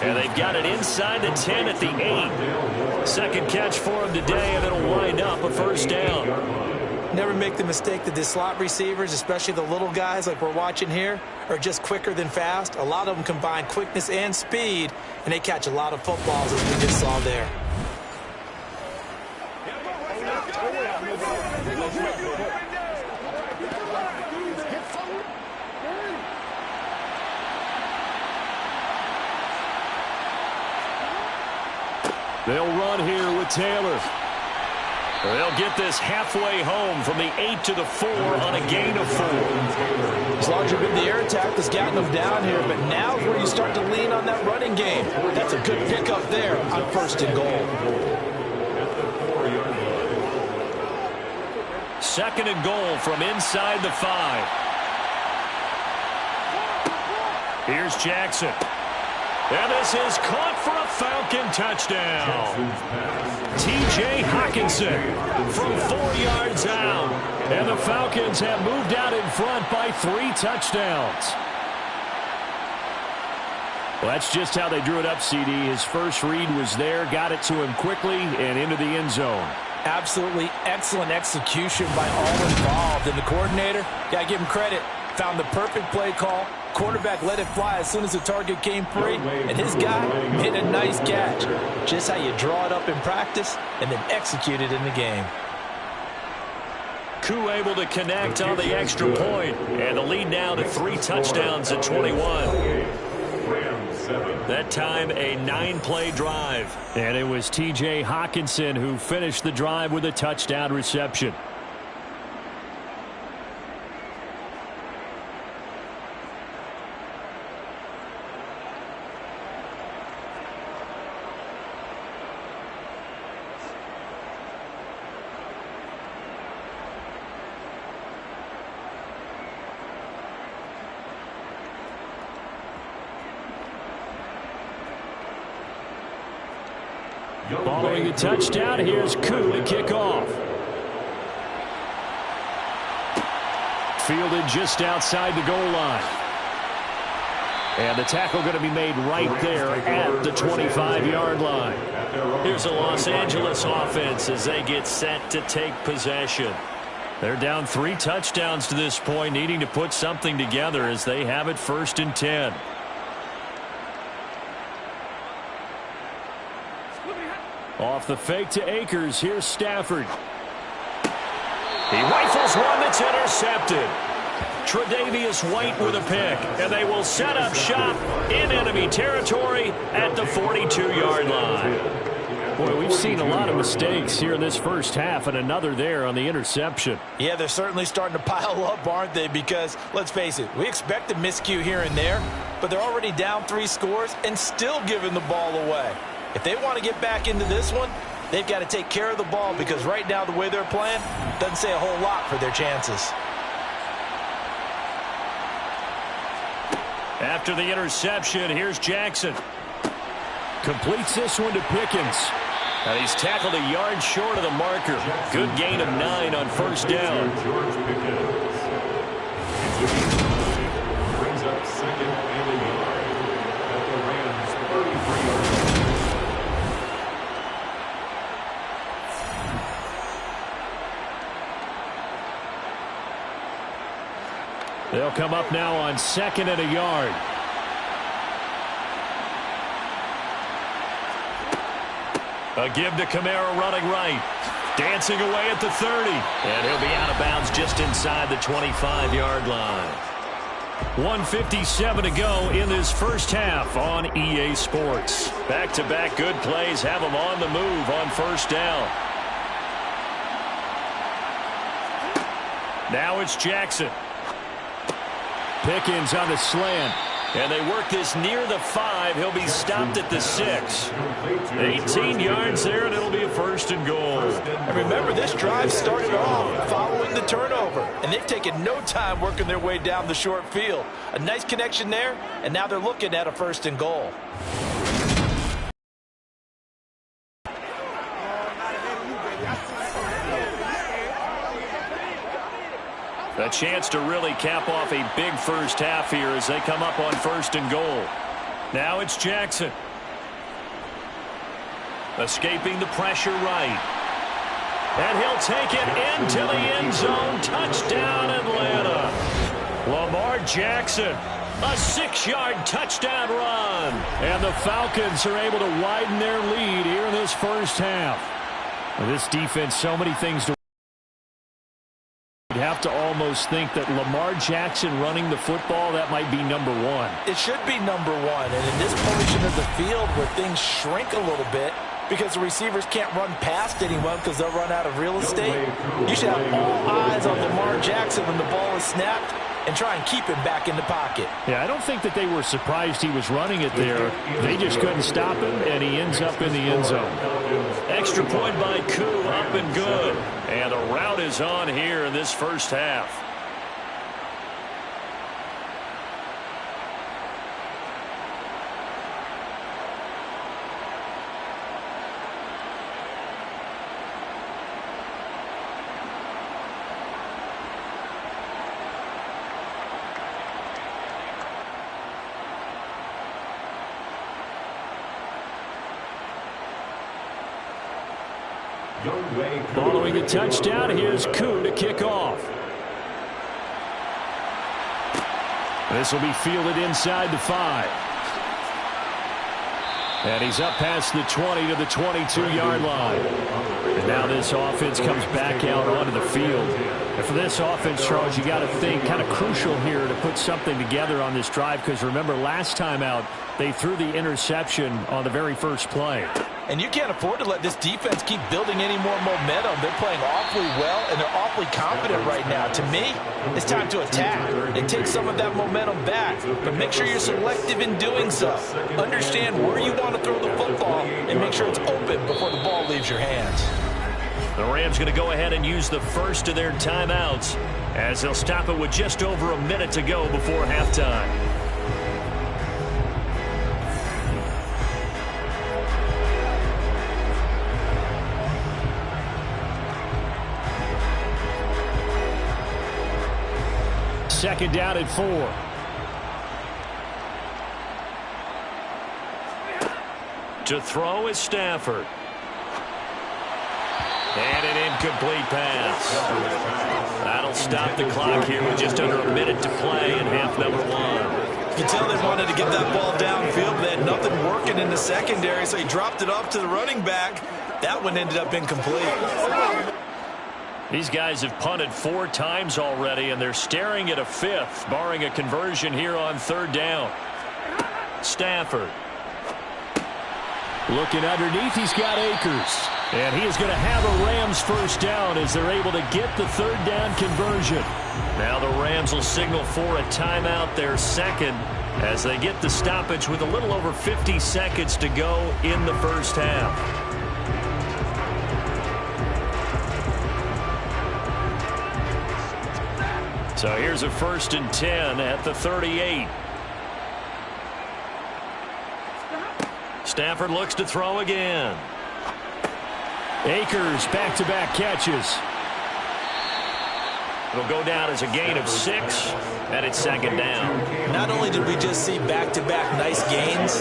And they've got it inside the 10 at the 8. 2nd catch for him today, and it'll wind up a 1st down. Never make the mistake that the slot receivers, especially the little guys like we're watching here, are just quicker than fast. A lot of them combine quickness and speed, and they catch a lot of footballs, as we just saw there. They'll run here with Taylor. They'll get this halfway home from the 8 to the 4 on a gain of 4. As long as you've been the air attack that's gotten them down here, but now is where you start to lean on that running game. That's a good pickup there on 1st and goal. 2nd and goal from inside the 5. Here's Jackson. And this is caught for a Falcon touchdown. T.J. Hockenson from 4 yards out. And the Falcons have moved out in front by 3 touchdowns. Well, that's just how they drew it up, CD. His first read was there, got it to him quickly, and into the end zone. Absolutely excellent execution by all involved. And the coordinator, got to give him credit, found the perfect play call. Quarterback let it fly as soon as the target came free, and his guy hit a nice catch. Just how you draw it up in practice and then execute it in the game. Koo able to connect on the extra point, and the lead now to 3 touchdowns at 21. That time, a 9-play drive. And it was T.J. Hockenson who finished the drive with a touchdown reception. Following the touchdown, here's Koo to kick off. Fielded just outside the goal line. And the tackle going to be made right there at the 25-yard line. Here's the Los Angeles offense as they get set to take possession. They're down 3 touchdowns to this point, needing to put something together as they have it 1st and 10. Off the fake to Akers. Here's Stafford. He rifles one that's intercepted. Tre'Davious White with a pick, and they will set up shop in enemy territory at the 42-yard line. Boy, we've seen a lot of mistakes here in this first half, and another there on the interception. Yeah, they're certainly starting to pile up, aren't they? Because, let's face it, we expect a miscue here and there, but they're already down 3 scores and still giving the ball away. If they want to get back into this one, they've got to take care of the ball because right now the way they're playing doesn't say a whole lot for their chances. After the interception, here's Jackson. Completes this one to Pickens. And he's tackled a yard short of the marker. Good gain of 9 on 1st down. Brings up 2nd and 1 at the Rams' 33-yard line. They'll come up now on 2nd and a yard. A give to Kamara running right. Dancing away at the 30. And he'll be out of bounds just inside the 25-yard line. 1:57 to go in this first half on EA Sports. Back-to-back good plays have them on the move on 1st down. Now it's Jackson. Pickens on the slant. And they work this near the 5. He'll be stopped at the 6. 18 yards there, and it'll be a 1st and goal. And remember, this drive started off following the turnover, and they've taken no time working their way down the short field. A nice connection there, and now they're looking at a 1st and goal. A chance to really cap off a big first half here as they come up on 1st and goal. Now it's Jackson. Escaping the pressure right. And he'll take it into the end zone. Touchdown, Atlanta. Lamar Jackson, a 6-yard touchdown run. And the Falcons are able to widen their lead here in this first half. This defense, so many things to You'd have to almost think that Lamar Jackson running the football, that might be number 1. It should be number 1. And in this portion of the field where things shrink a little bit because the receivers can't run past anyone because they'll run out of real estate, you should have all eyes on Lamar Jackson when the ball is snapped and try and keep him back in the pocket. Yeah, I don't think that they were surprised he was running it there. They just couldn't stop him, and he ends up in the end zone. Extra point by Koo, up and good. And the route is on here in this first half. Following the touchdown, here's Koo to kick off. This will be fielded inside the 5. And he's up past the 20 to the 22-yard line. And now this offense comes back out onto the field. And for this offense, Charles, you got to think kind of crucial here to put something together on this drive, because remember, last time out, they threw the interception on the very first play. And you can't afford to let this defense keep building any more momentum. They're playing awfully well, and they're awfully confident right now. To me, it's time to attack and take some of that momentum back. But make sure you're selective in doing so. Understand where you want to throw the football and make sure it's open before the ball leaves your hands. The Rams going to go ahead and use the first of their timeouts as they'll stop it with just over a minute to go before halftime. Second down at 4. To throw is Stafford. And an incomplete pass. That'll stop the clock here with just under a minute to play in half number 1. You can tell they wanted to get that ball downfield. They had nothing working in the secondary, so he dropped it off to the running back. That one ended up incomplete. These guys have punted 4 times already, and they're staring at a 5th, barring a conversion here on 3rd down. Stafford. Looking underneath, he's got Akers. And he is going to have a Rams first down as they're able to get the 3rd down conversion. Now the Rams will signal for a timeout, their second, as they get the stoppage with a little over 50 seconds to go in the first half. So here's a 1st and 10 at the 38. Stafford looks to throw again. Akers back-to-back catches. It'll go down as a gain of 6, and it's 2nd down. Not only did we just see back-to-back nice gains,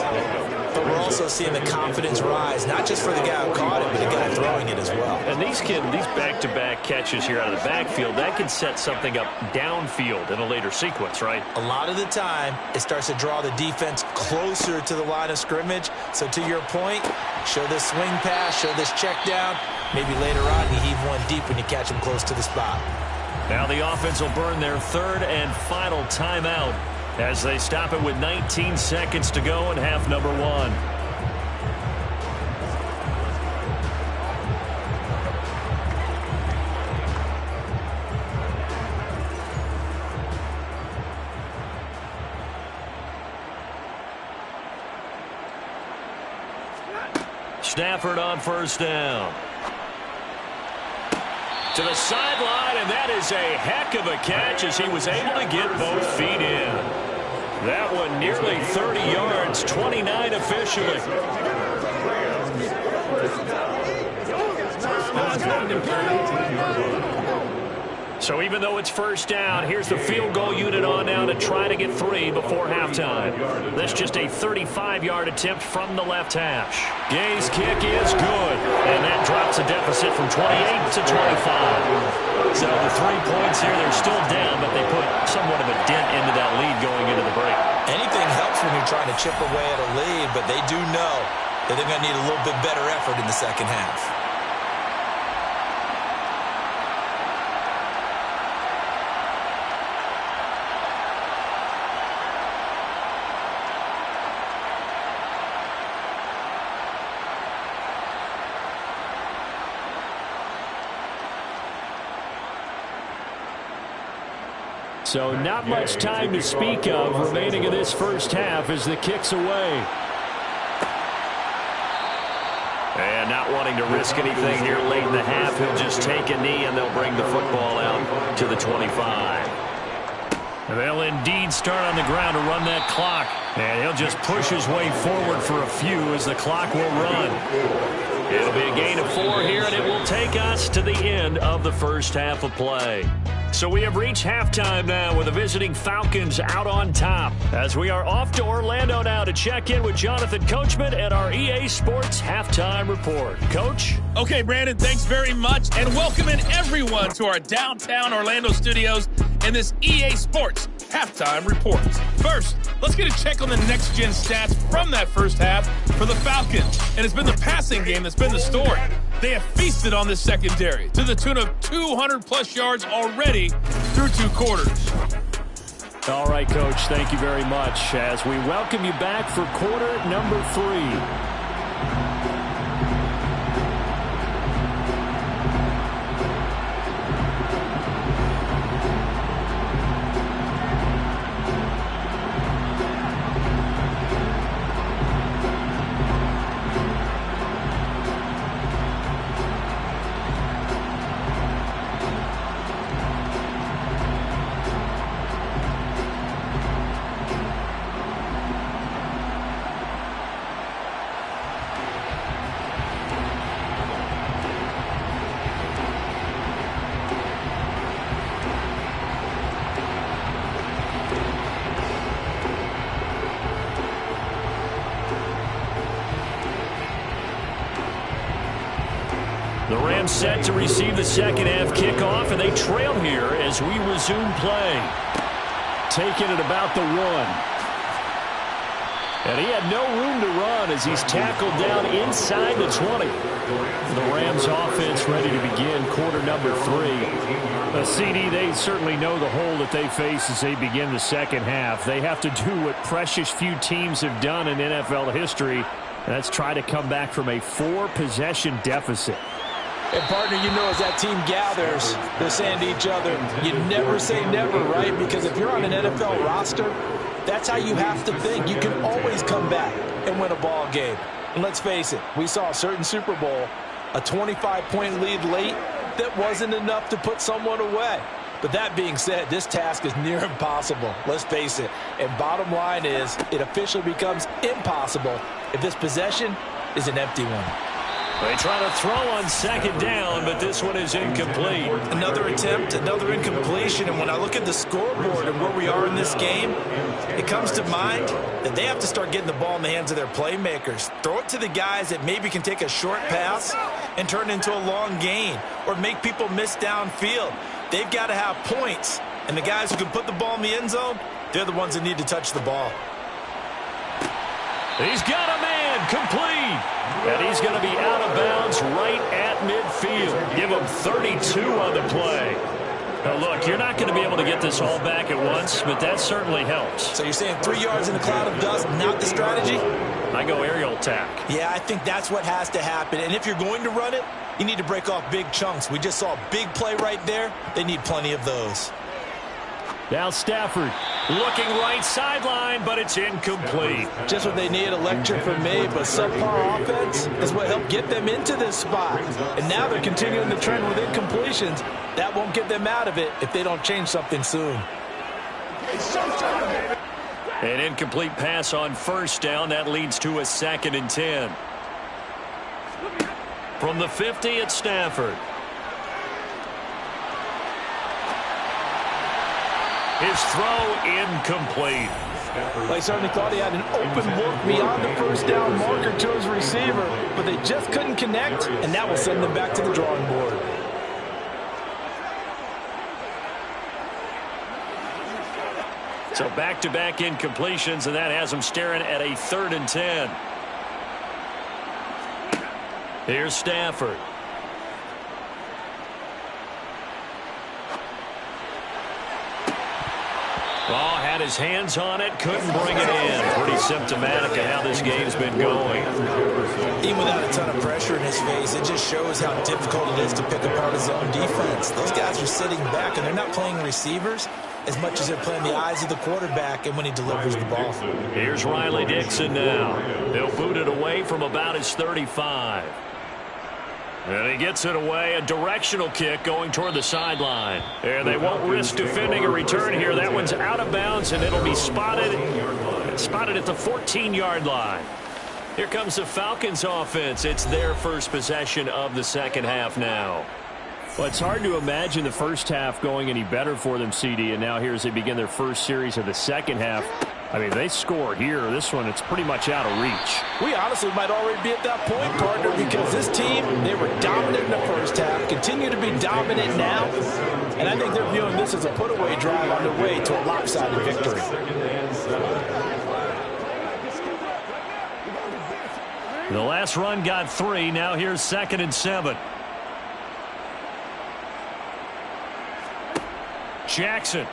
but we're also seeing the confidence rise, not just for the guy who caught it, but the guy throwing it as well. And these back-to-back catches here out of the backfield, that can set something up downfield in a later sequence, right? A lot of the time, it starts to draw the defense closer to the line of scrimmage. So to your point, show this swing pass, show this check down. Maybe later on, you heave one deep when you catch him close to the spot. Now the offense will burn their 3rd and final timeout as they stop it with 19 seconds to go in half number 1. Stafford on 1st down. To the sideline, and that is a heck of a catch as he was able to get both feet in. That one nearly 30 yards, 29 officially. So even though it's 1st down, here's the field goal unit on now to try to get 3 before halftime. That's just a 35-yard attempt from the left hash. Gay's kick is good, and that drops a deficit from 28 to 25. So the 3 points here, they're still down, but they put somewhat of a dent into that lead going into the break. Anything helps when you're trying to chip away at a lead, but they do know that they're going to need a little bit better effort in the second half. So not much time to speak of remaining in this first half as the kick's away. And not wanting to risk anything here late in the half, he'll just take a knee and they'll bring the football out to the 25. And they'll indeed start on the ground to run that clock. And he'll just push his way forward for a few as the clock will run. It'll be a gain of 4 here, and it will take us to the end of the first half of play. So we have reached halftime now with the visiting Falcons out on top. As we are off to Orlando now to check in with Jonathan Coachman at our EA Sports Halftime Report. Coach? Okay, Brandon, thanks very much. And welcome in everyone to our downtown Orlando studios and this EA Sports Halftime Report. First, let's get a check on the next-gen stats from that first half for the Falcons. And it's been the passing game that's been the story. They have feasted on this secondary to the tune of 200-plus yards already through 2 quarters. All right, Coach, thank you very much as we welcome you back for quarter number 3. The Rams set to receive the second half kickoff, and they trail here as we resume play. Taking it about the 1. And he had no room to run as he's tackled down inside the 20. The Rams offense ready to begin quarter number 3. CD, they certainly know the hole that they face as they begin the second half. They have to do what precious few teams have done in NFL history, and that's try to come back from a 4-possession deficit. And, partner, you know, as that team gathers, they're saying to each other, you never say never, right? Because if you're on an NFL roster, that's how you have to think. You can always come back and win a ball game. And let's face it, we saw a certain Super Bowl, a 25-point lead late that wasn't enough to put someone away. But that being said, this task is near impossible. Let's face it. And bottom line is, it officially becomes impossible if this possession is an empty one. They try to throw on second down, but this one is incomplete. Another attempt, another incompletion, and when I look at the scoreboard and where we are in this game, it comes to mind that they have to start getting the ball in the hands of their playmakers. Throw it to the guys that maybe can take a short pass and turn it into a long gain or make people miss downfield. They've got to have points, and the guys who can put the ball in the end zone, they're the ones that need to touch the ball. He's got a man, complete. And he's going to be out of bounds right at midfield. Give him 32 on the play. Now, look, you're not going to be able to get this all back at once, but that certainly helps. So you're saying 3 yards in a cloud of dust, not the strategy? I go aerial attack. Yeah, I think that's what has to happen. And if you're going to run it, you need to break off big chunks. We just saw a big play right there. They need plenty of those. Now Stafford looking right sideline, but it's incomplete. Just what they need, a lecture from me, but subpar offense is what helped get them into this spot. And now they're continuing the trend with incompletions. That won't get them out of it if they don't change something soon. An incomplete pass on first down. That leads to a 2nd and 10. From the 50, it's Stafford. His throw incomplete. They certainly thought he had an open look beyond the first down marker to his receiver, but they just couldn't connect, and that will send them back to the drawing board. So back-to-back incompletions, and that has them staring at a 3rd and 10. Here's Stafford. Oh, had his hands on it, couldn't bring it in. Pretty symptomatic of how this game's been going. Even without a ton of pressure in his face, it just shows how difficult it is to pick apart his own defense. Those guys are sitting back, and they're not playing receivers as much as they're playing the eyes of the quarterback and when he delivers the ball. Here's Riley Dixon now. He'll boot it away from about his 35. And he gets it away, a directional kick going toward the sideline. And they won't risk defending a return here. That one's out of bounds, and it'll be spotted at the 14-yard line. Here comes the Falcons offense. It's their first possession of the second half now. Well, it's hard to imagine the first half going any better for them, CD, and now here as they begin their first series of the second half. I mean, they score here. This one, it's pretty much out of reach. We honestly might already be at that point, partner, because this team, they were dominant in the first half, continue to be dominant now, and I think they're viewing this as a put-away drive on their way to a lopsided victory. The last run got 3. Now here's 2nd and 7. Jackson.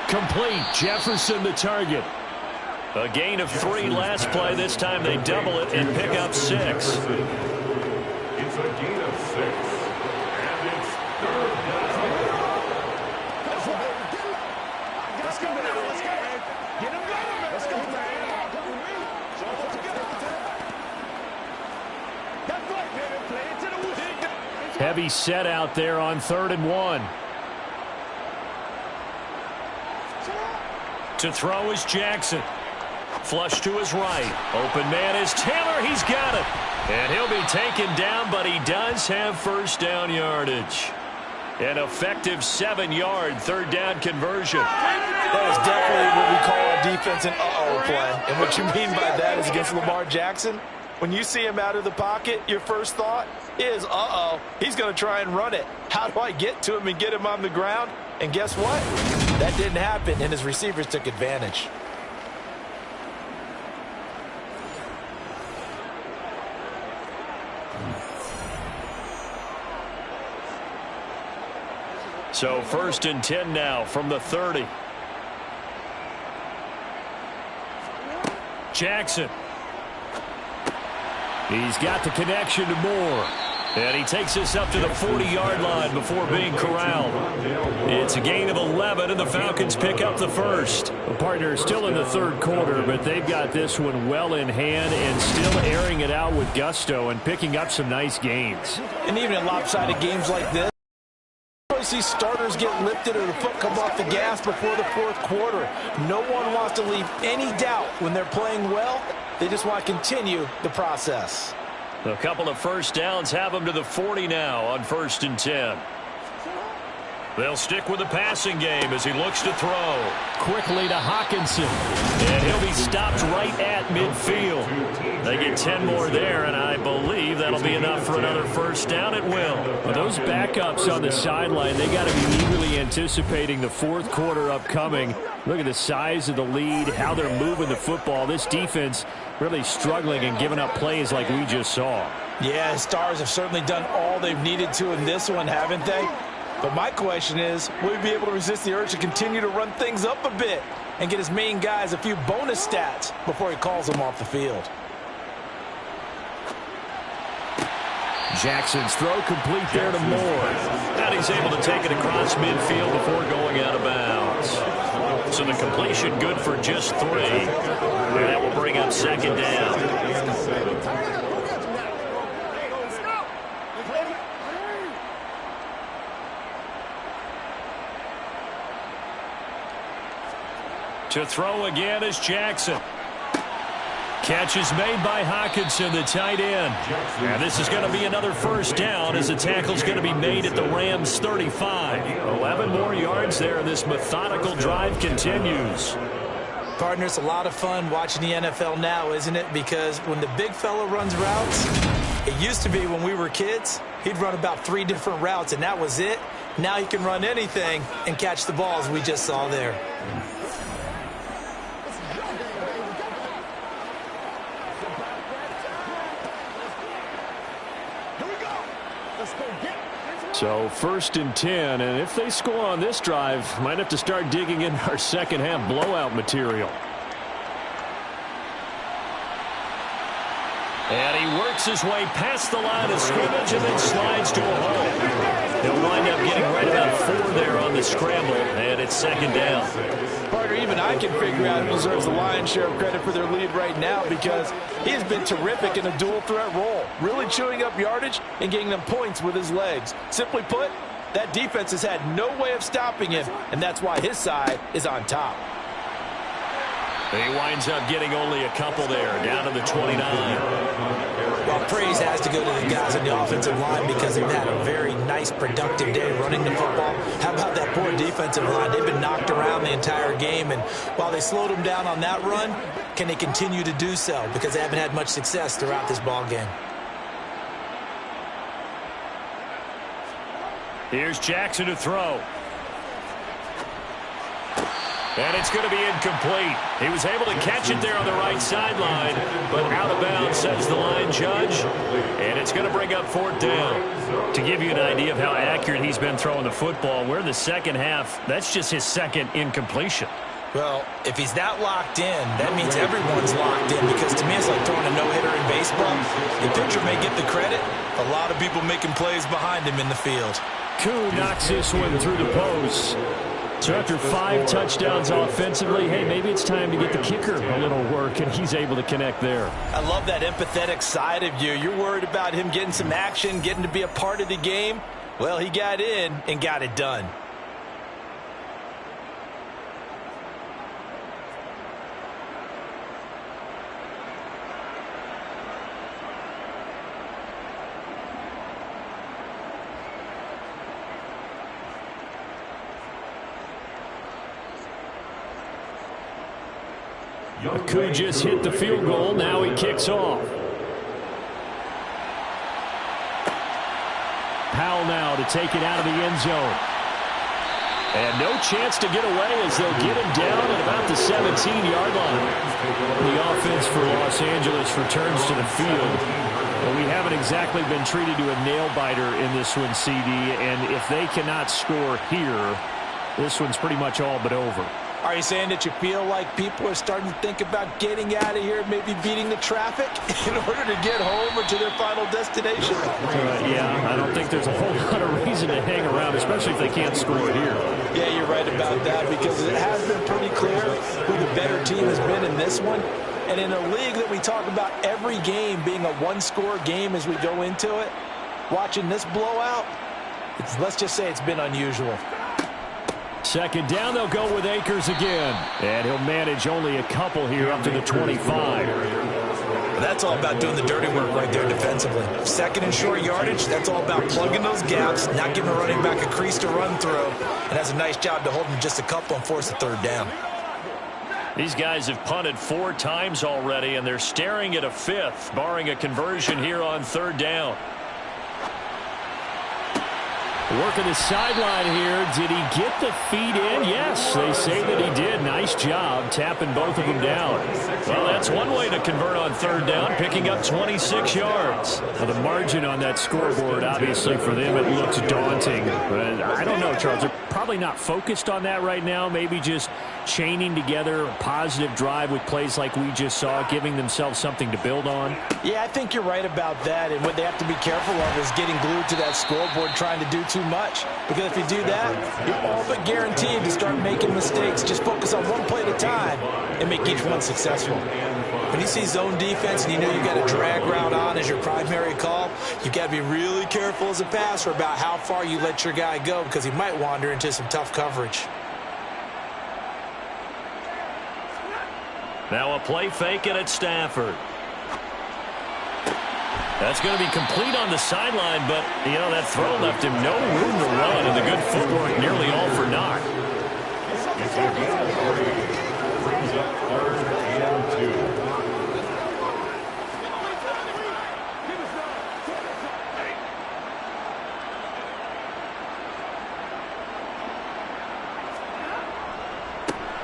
Complete. Jefferson the target. A gain of 3 last play. This time they double it and pick up 6. It's a gain of 6. And it's 3rd down. Let's go, man. Let's go. Get him going, man. Let's go, man. That's right, man. Play it to the woods. Heavy set out there on 3rd and 1. To throw is Jackson. Flush to his right. Open man is Taylor. He's got it. And he'll be taken down, but he does have first down yardage. An effective 7-yard 3rd down conversion. That is definitely what we call a defense an uh-oh play. And what you mean by that is against Lamar Jackson, when you see him out of the pocket, your first thought is, uh-oh, he's going to try and run it. How do I get to him and get him on the ground? And guess what? That didn't happen, and his receivers took advantage. So 1st and 10 now from the 30. Jackson. He's got the connection to Moore. And he takes us up to the 40-yard line before being corralled. It's a gain of 11, and the Falcons pick up the first. The partner is still in the 3rd quarter, but they've got this one well in hand and still airing it out with gusto and picking up some nice gains. And even in lopsided games like this, you see starters get lifted or the foot come off the gas before the 4th quarter. No one wants to leave any doubt when they're playing well. They just want to continue the process. A couple of first downs have them to the 40 now on 1st and 10. They'll stick with the passing game as he looks to throw. Quickly to Hawkinson. And he'll be stopped right at midfield. They get 10 more there, and I believe that'll be enough for another first down. It will. Well, those backups on the sideline, they got to be eagerly anticipating the 4th quarter upcoming. Look at the size of the lead, how they're moving the football. This defense really struggling and giving up plays like we just saw. Yeah, Stars have certainly done all they've needed to in this one, haven't they? But my question is, will he be able to resist the urge to continue to run things up a bit and get his main guys a few bonus stats before he calls them off the field? Jackson's throw complete there to Moore. And he's able to take it across midfield before going out of bounds. So the completion good for just 3. And that will bring up 2nd down. To throw again is Jackson. Catch is made by Hawkinson, the tight end. And this is going to be another first down as the tackle's going to be made at the Rams' 35. 11 more yards there, and this methodical drive continues. Partner, it's a lot of fun watching the NFL now, isn't it? Because when the big fella runs routes, it used to be when we were kids, he'd run about 3 different routes, and that was it. Now he can run anything and catch the balls we just saw there. So 1st and 10, and if they score on this drive, might have to start digging in our second half blowout material. And he works his way past the line of scrimmage and then slides to a hole. He'll wind up getting right about 4 there on the scramble, and it's 2nd down. Partner, even I can figure out who deserves the lion's share of credit for their lead right now because he has been terrific in a dual threat role, really chewing up yardage and getting them points with his legs. Simply put, that defense has had no way of stopping him, and that's why his side is on top. He winds up getting only a couple there, down to the 29. Well, praise has to go to the guys on the offensive line because they've had a very nice, productive day running the football. How about that poor defensive line? They've been knocked around the entire game, and while they slowed them down on that run, can they continue to do so? Because they haven't had much success throughout this ball game. Here's Jackson to throw. And it's going to be incomplete. He was able to catch it there on the right sideline, but out of bounds, says the line judge. And it's going to bring up 4th down. To give you an idea of how accurate he's been throwing the football, we're in the second half. That's just his second incompletion. Well, if he's that locked in, that means everyone's locked in, because to me it's like throwing a no-hitter in baseball. The pitcher may get the credit. A lot of people making plays behind him in the field. Koo knocks this one through the post. So after 5 touchdowns offensively, hey, maybe it's time to get the kicker a little work, and he's able to connect there. I love that empathetic side of you. You're worried about him getting some action, getting to be a part of the game. Well, he got in and got it done. Koo just hit the field goal. Now he kicks off. Powell now to take it out of the end zone. And no chance to get away as they'll get him down at about the 17-yard line. The offense for Los Angeles returns to the field. Well, we haven't exactly been treated to a nail-biter in this one, CD. And if they cannot score here, this one's pretty much all but over. Are you saying that you feel like people are starting to think about getting out of here, maybe beating the traffic in order to get home or to their final destination? Yeah, I don't think there's a whole lot of reason to hang around, especially if they can't score here. Yeah, you're right about that, because it has been pretty clear who the better team has been in this one. And in a league that we talk about every game being a one-score game as we go into it, watching this blowout, let's just say it's been unusual. Second down, they'll go with Akers again. And he'll manage only a couple here up to the 25. Well, that's all about doing the dirty work right there defensively. Second and short yardage, that's all about plugging those gaps, not giving a running back a crease to run through, and has a nice job to hold him just a couple and force the 3rd down. These guys have punted 4 times already, and they're staring at a 5th, barring a conversion here on 3rd down. Working the sideline here. Did he get the feet in? Yes, they say that he did. Nice job tapping both of them down. Well, that's one way to convert on 3rd down, picking up 26 yards. Now, the margin on that scoreboard, obviously for them, it looks daunting. But I don't know, Charles. They're probably not focused on that right now. Maybe just chaining together a positive drive with plays like we just saw, giving themselves something to build on. Yeah, I think you're right about that. And what they have to be careful of is getting glued to that scoreboard, trying to do too much. Because if you do that, you're all but guaranteed to start making mistakes. Just focus on one play at a time and make each one successful. When you see zone defense and you know you got a drag route on as your primary call, you got to be really careful as a passer about how far you let your guy go, because he might wander into some tough coverage. Now a play fake it at Stafford. That's going to be complete on the sideline, but, you know, that throw left him no room to run, and the good footwork nearly all for naught. Brings up 3rd and 2.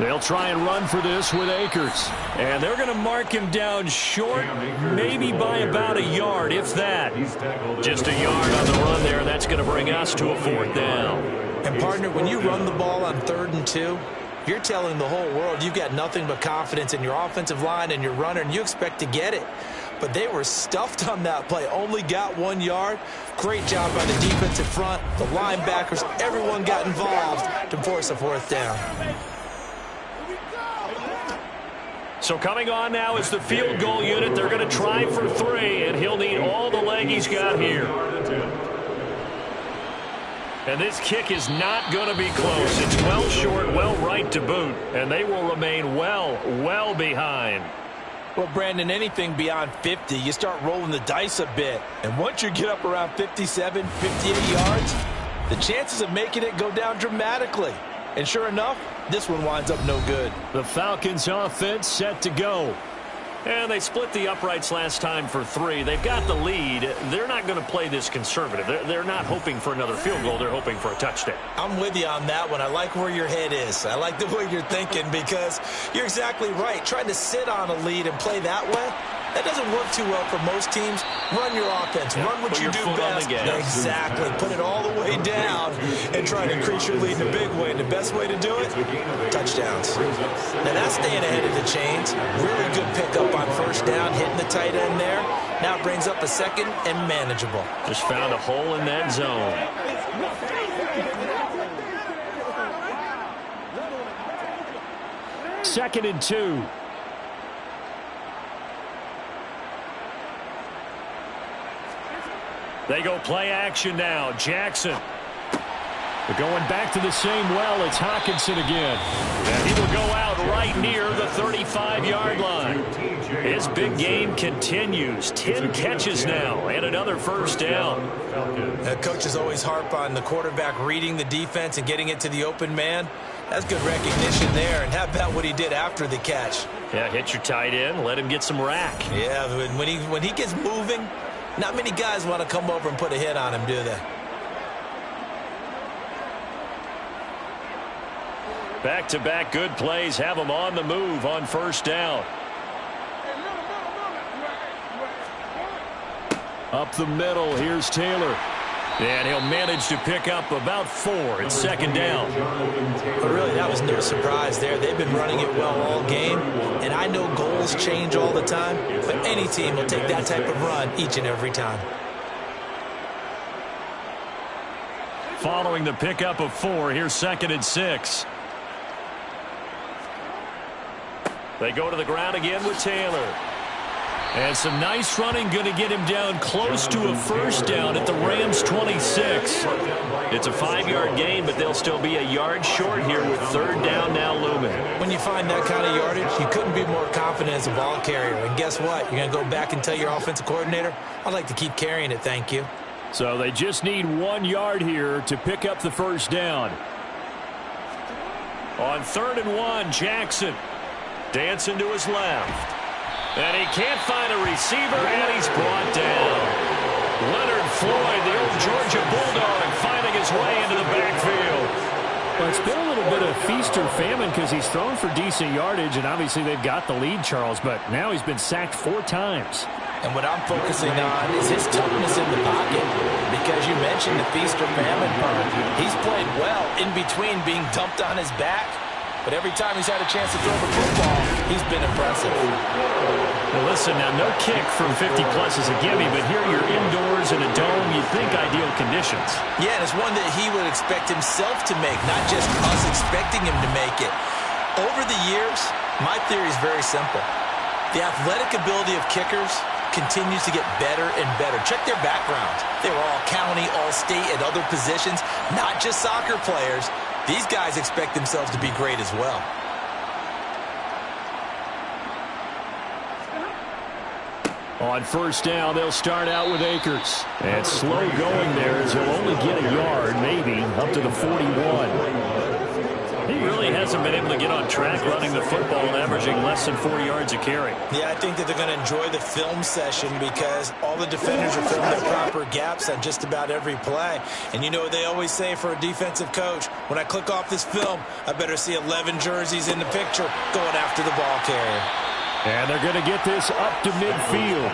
They'll try and run for this with Akers. And they're going to mark him down short, maybe by about a yard, if that. Just a yard on the run there, and that's going to bring us to a 4th down. And, partner, when you run the ball on 3rd and 2, you're telling the whole world you've got nothing but confidence in your offensive line and your runner, and you expect to get it. But they were stuffed on that play, only got 1 yard. Great job by the defensive front, the linebackers, everyone got involved to force a 4th down. So coming on now is the field goal unit. They're going to try for 3, and he'll need all the leg he's got here. And this kick is not going to be close. It's well short, well right to boot, and they will remain well behind. Well, Brandon, anything beyond 50, you start rolling the dice a bit. And once you get up around 57, 58 yards, the chances of making it go down dramatically. And sure enough, this one winds up no good. The Falcons offense set to go. And they split the uprights last time for 3. They've got the lead. They're not going to play this conservative. They're not hoping for another field goal. They're hoping for a touchdown. I'm with you on that one. I like where your head is. I like the way you're thinking because you're exactly right. Trying to sit on a lead and play that way, that doesn't work too well for most teams. Run your offense. Run what you do best. Exactly. Put it all the way down and try to increase your lead in a big way. And the best way to do it? Touchdowns. Now that's staying ahead of the chains. Really good pickup on first down, hitting the tight end there. Now it brings up a second and manageable. Just found a hole in that zone. Second and 2. They go play action now. Jackson. But going back to the same well, it's Hockenson again. And he will go out right near the 35-yard line. His big game continues. 10 catches now and another first down. Coaches always harp on the quarterback reading the defense and getting it to the open man. That's good recognition there. And how about what he did after the catch? Yeah, hit your tight end. Let him get some rack. Yeah, when he gets moving, not many guys want to come over and put a hit on him, do they? Back-to-back good plays have him on the move on first down. Up the middle, here's Taylor. And he'll manage to pick up about 4. It's second down. But really, that was no surprise there. They've been running it well all game. And I know goals change all the time, but any team will take that type of run each and every time. Following the pickup of 4, here's second and 6. They go to the ground again with Taylor. And some nice running, going to get him down close to a first down at the Rams' 26. It's a 5-yard gain, but they'll still be a yard short here with third down now looming. When you find that kind of yardage, you couldn't be more confident as a ball carrier. And guess what? You're going to go back and tell your offensive coordinator, I'd like to keep carrying it, thank you. So they just need 1 yard here to pick up the first down. On 3rd and 1, Jackson dancing to his left. And he can't find a receiver, and he's brought down. Leonard Floyd, the old Georgia Bulldog, finding his way into the backfield. Well, it's been a little bit of feast or famine because he's thrown for decent yardage, and obviously they've got the lead, Charles, but now he's been sacked 4 times. And what I'm focusing on is his toughness in the pocket, because you mentioned the feast or famine part. He's played well in between being dumped on his back, but every time he's had a chance to throw the football, he's been impressive. Well, listen, now no kick from 50-plus is a gimme, but here you're indoors in a dome. You'd think ideal conditions. Yeah, and it's one that he would expect himself to make, not just us expecting him to make it. Over the years, my theory is very simple. The athletic ability of kickers continues to get better and better. Check their background. They were all county, all state, at other positions, not just soccer players. These guys expect themselves to be great as well. On first down, they'll start out with Akers. And slow going there as he'll only get a yard, maybe, up to the 41. He really hasn't been able to get on track running the football and averaging less than 4 yards a carry. Yeah, I think that they're going to enjoy the film session because all the defenders are filling their proper gaps on just about every play. And you know what they always say for a defensive coach? When I click off this film, I better see 11 jerseys in the picture going after the ball carrier. And they're going to get this up to midfield.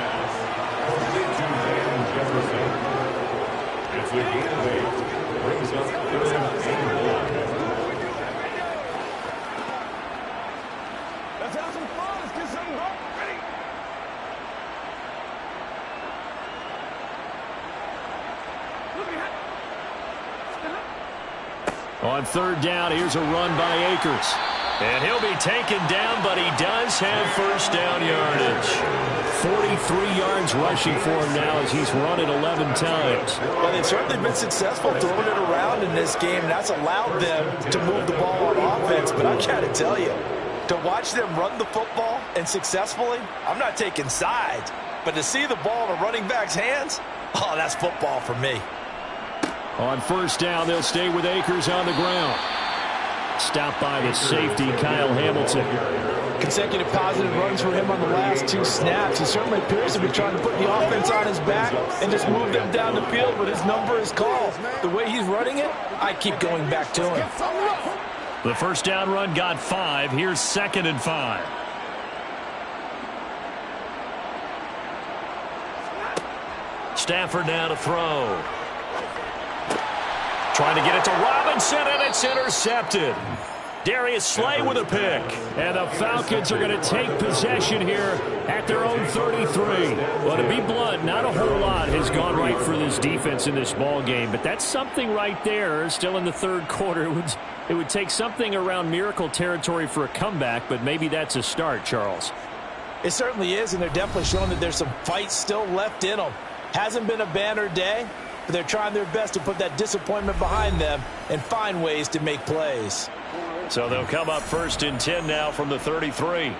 On third down, here's a run by Akers. And he'll be taken down, but he does have first down yardage. 43 yards rushing for him now as he's run it 11 times. Well, they've certainly been successful throwing it around in this game. That's allowed them to move the ball on offense. But I got to tell you, to watch them run the football and successfully, I'm not taking sides. But to see the ball in a running back's hands, oh, that's football for me. On first down, they'll stay with Akers on the ground. Stopped by the safety, Kyle Hamilton. Consecutive positive runs for him on the last 2 snaps. He certainly appears to be trying to put the offense on his back and just move them down the field, but his number is called. The way he's running it, I keep going back to him. The first down run got 5. Here's 2nd and 5. Stafford now to throw. Trying to get it to Robinson, and it's intercepted. Darius Slay with a pick. And the Falcons are going to take possession here at their own 33. Well, to be blunt, not a whole lot has gone right for this defense in this ball game, but that's something right there. Still in the third quarter. It would take something around miracle territory for a comeback, but maybe that's a start, Charles. It certainly is, and they're definitely showing that there's some fight still left in them. Hasn't been a banner day, but they're trying their best to put that disappointment behind them and find ways to make plays. So they'll come up 1st and 10 now from the 33.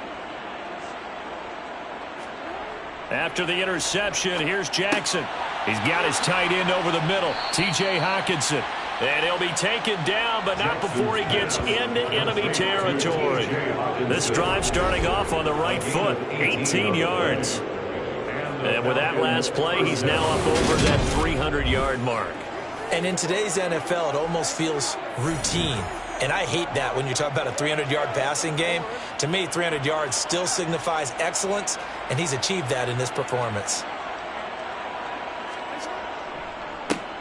After the interception, here's Jackson. He's got his tight end over the middle, T.J. Hockenson. And he'll be taken down, but not before he gets into enemy territory. This drive starting off on the right foot, 18 yards. And with that last play, he's now up over that 300-yard mark. And in today's NFL, it almost feels routine. And I hate that when you talk about a 300-yard passing game. To me, 300 yards still signifies excellence, and he's achieved that in this performance.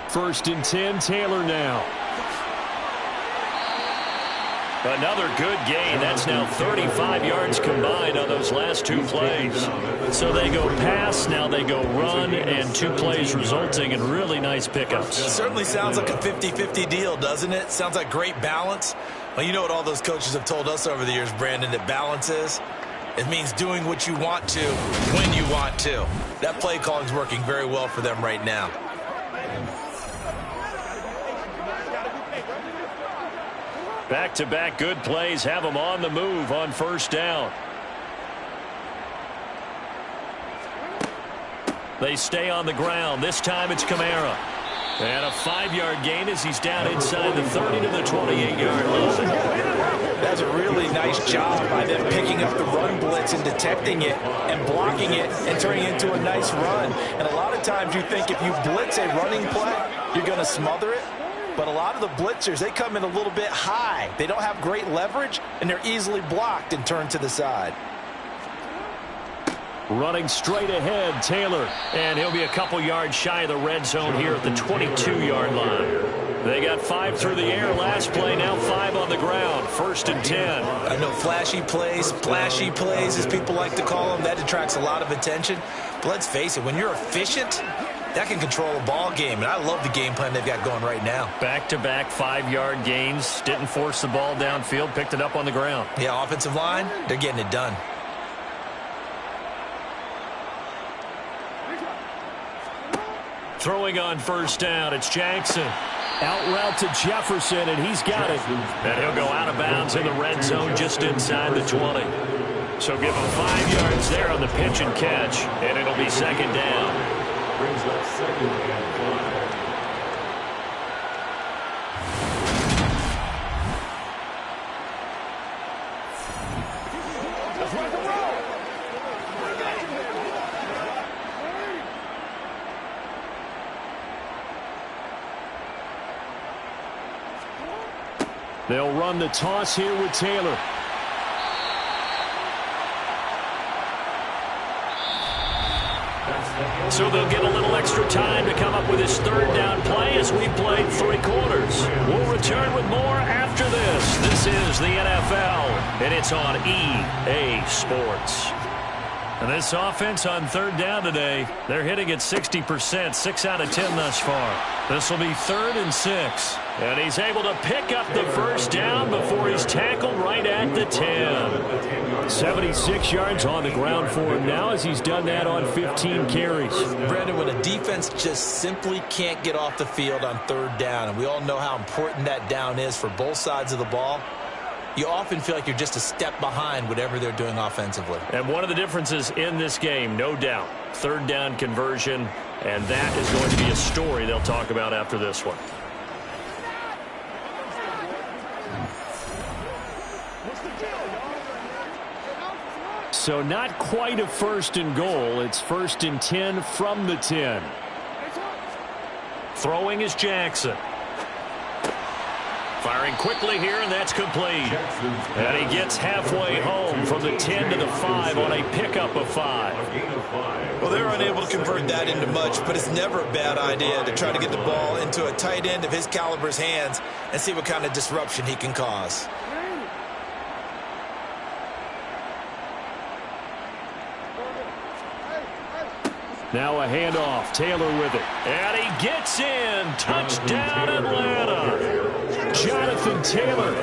1st and 10, Taylor now. Another good gain. That's now 35 yards combined on those last 2 plays. So they go pass, now they go run, and 2 plays resulting in really nice pickups. It certainly sounds like a 50-50 deal, doesn't it? Sounds like great balance. Well, you know what all those coaches have told us over the years, Brandon, that balance is? It means doing what you want to when you want to. That play calling is working very well for them right now. Back-to-back good plays have them on the move on first down. They stay on the ground. This time it's Kamara. And a 5-yard gain as he's down inside the 30 to the 28-yard line. That's a really nice job by them picking up the run blitz and detecting it and blocking it and turning it into a nice run. And a lot of times you think if you blitz a running play, you're going to smother it. But a lot of the blitzers, they come in a little bit high. They don't have great leverage, and they're easily blocked and turned to the side. Running straight ahead, Taylor. And he'll be a couple yards shy of the red zone here at the 22-yard line. They got 5 through the air last play, now 5 on the ground. 1st and 10. I know flashy plays, splashy plays, as people like to call them, that attracts a lot of attention. But let's face it, when you're efficient, that can control a ball game, and I love the game plan they've got going right now. Back-to-back 5-yard gains. Didn't force the ball downfield, picked it up on the ground. Yeah, offensive line, they're getting it done. Throwing on first down, it's Jackson. Out route to Jefferson, and he's got it. And he'll go out of bounds in the red zone just inside the 20. So give him 5 yards there on the pitch and catch, and it'll be 2nd down. Brings up 2nd and 5. They'll run the toss here with Taylor. So they'll get a little extra time to come up with his 3rd down play as we played 3 quarters. We'll return with more after this. This is the NFL, and it's on EA Sports. And this offense on 3rd down today, they're hitting at 60%, 6 out of 10 thus far. This will be 3rd and 6. And he's able to pick up the first down before he's tackled right at the 10. 76 yards on the ground for him now as he's done that on 15 carries. Brandon, when a defense just simply can't get off the field on 3rd down, and we all know how important that down is for both sides of the ball, you often feel like you're just a step behind whatever they're doing offensively. And one of the differences in this game, no doubt, third down conversion, and that is going to be a story they'll talk about after this one. So not quite a 1st and goal. It's 1st and 10 from the 10. Throwing is Jackson. Firing quickly here, and that's complete. And he gets halfway home from the 10 to the 5 on a pickup of 5. Well, they're unable to convert that into much, but it's never a bad idea to try to get the ball into a tight end of his caliber's hands and see what kind of disruption he can cause. Now a handoff. Taylor with it. And he gets in. Touchdown, Atlanta. Jonathan Taylor.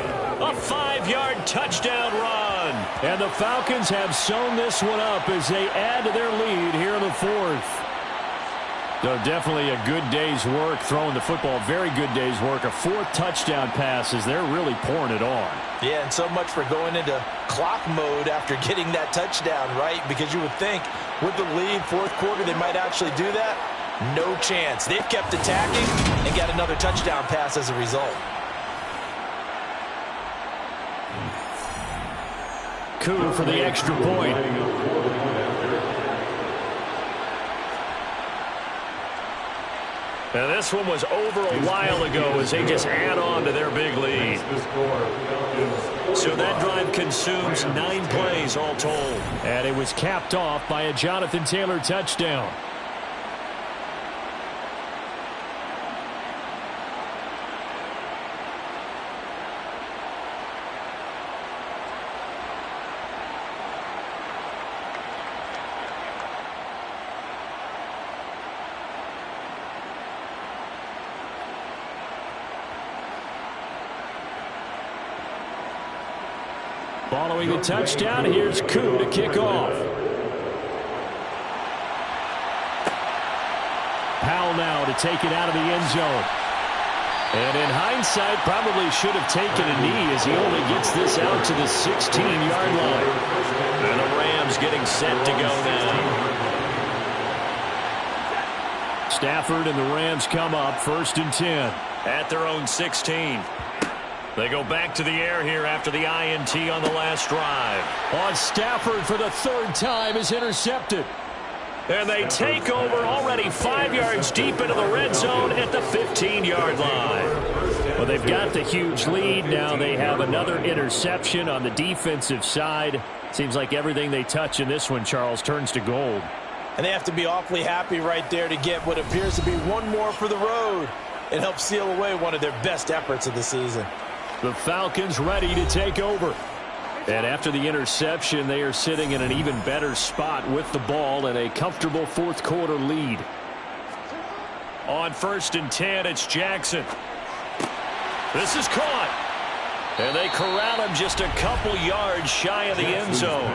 A 5-yard touchdown run. And the Falcons have sewn this one up as they add to their lead here in the 4th. So definitely a good day's work throwing the football. Very good day's work. A 4th touchdown pass as they're really pouring it on. Yeah, and so much for going into clock mode after getting that touchdown, right? Because you would think with the lead, 4th quarter, they might actually do that. No chance. They've kept attacking and got another touchdown pass as a result. Coup for the extra point. Now this one was over a while ago as they just add on to their big lead. So that drive consumes 9 plays all told. And it was capped off by a Jonathan Taylor touchdown. Following the touchdown, here's Koo to kick off. Powell now to take it out of the end zone. And in hindsight, probably should have taken a knee as he only gets this out to the 16-yard line. And the Rams getting set to go now. Stafford and the Rams come up 1st and 10. At their own 16. They go back to the air here after the INT on the last drive. On Stafford for the 3rd time is intercepted. And they take over already 5 yards deep into the red zone at the 15-yard line. Well, they've got the huge lead. Now they have another interception on the defensive side. Seems like everything they touch in this one, Charles, turns to gold. And they have to be awfully happy right there to get what appears to be one more for the road and help seal away one of their best efforts of the season. The Falcons ready to take over. And after the interception, they are sitting in an even better spot with the ball and a comfortable 4th quarter lead. On 1st and 10, it's Jackson. This is caught. And they corral him just a couple yards shy of the end zone.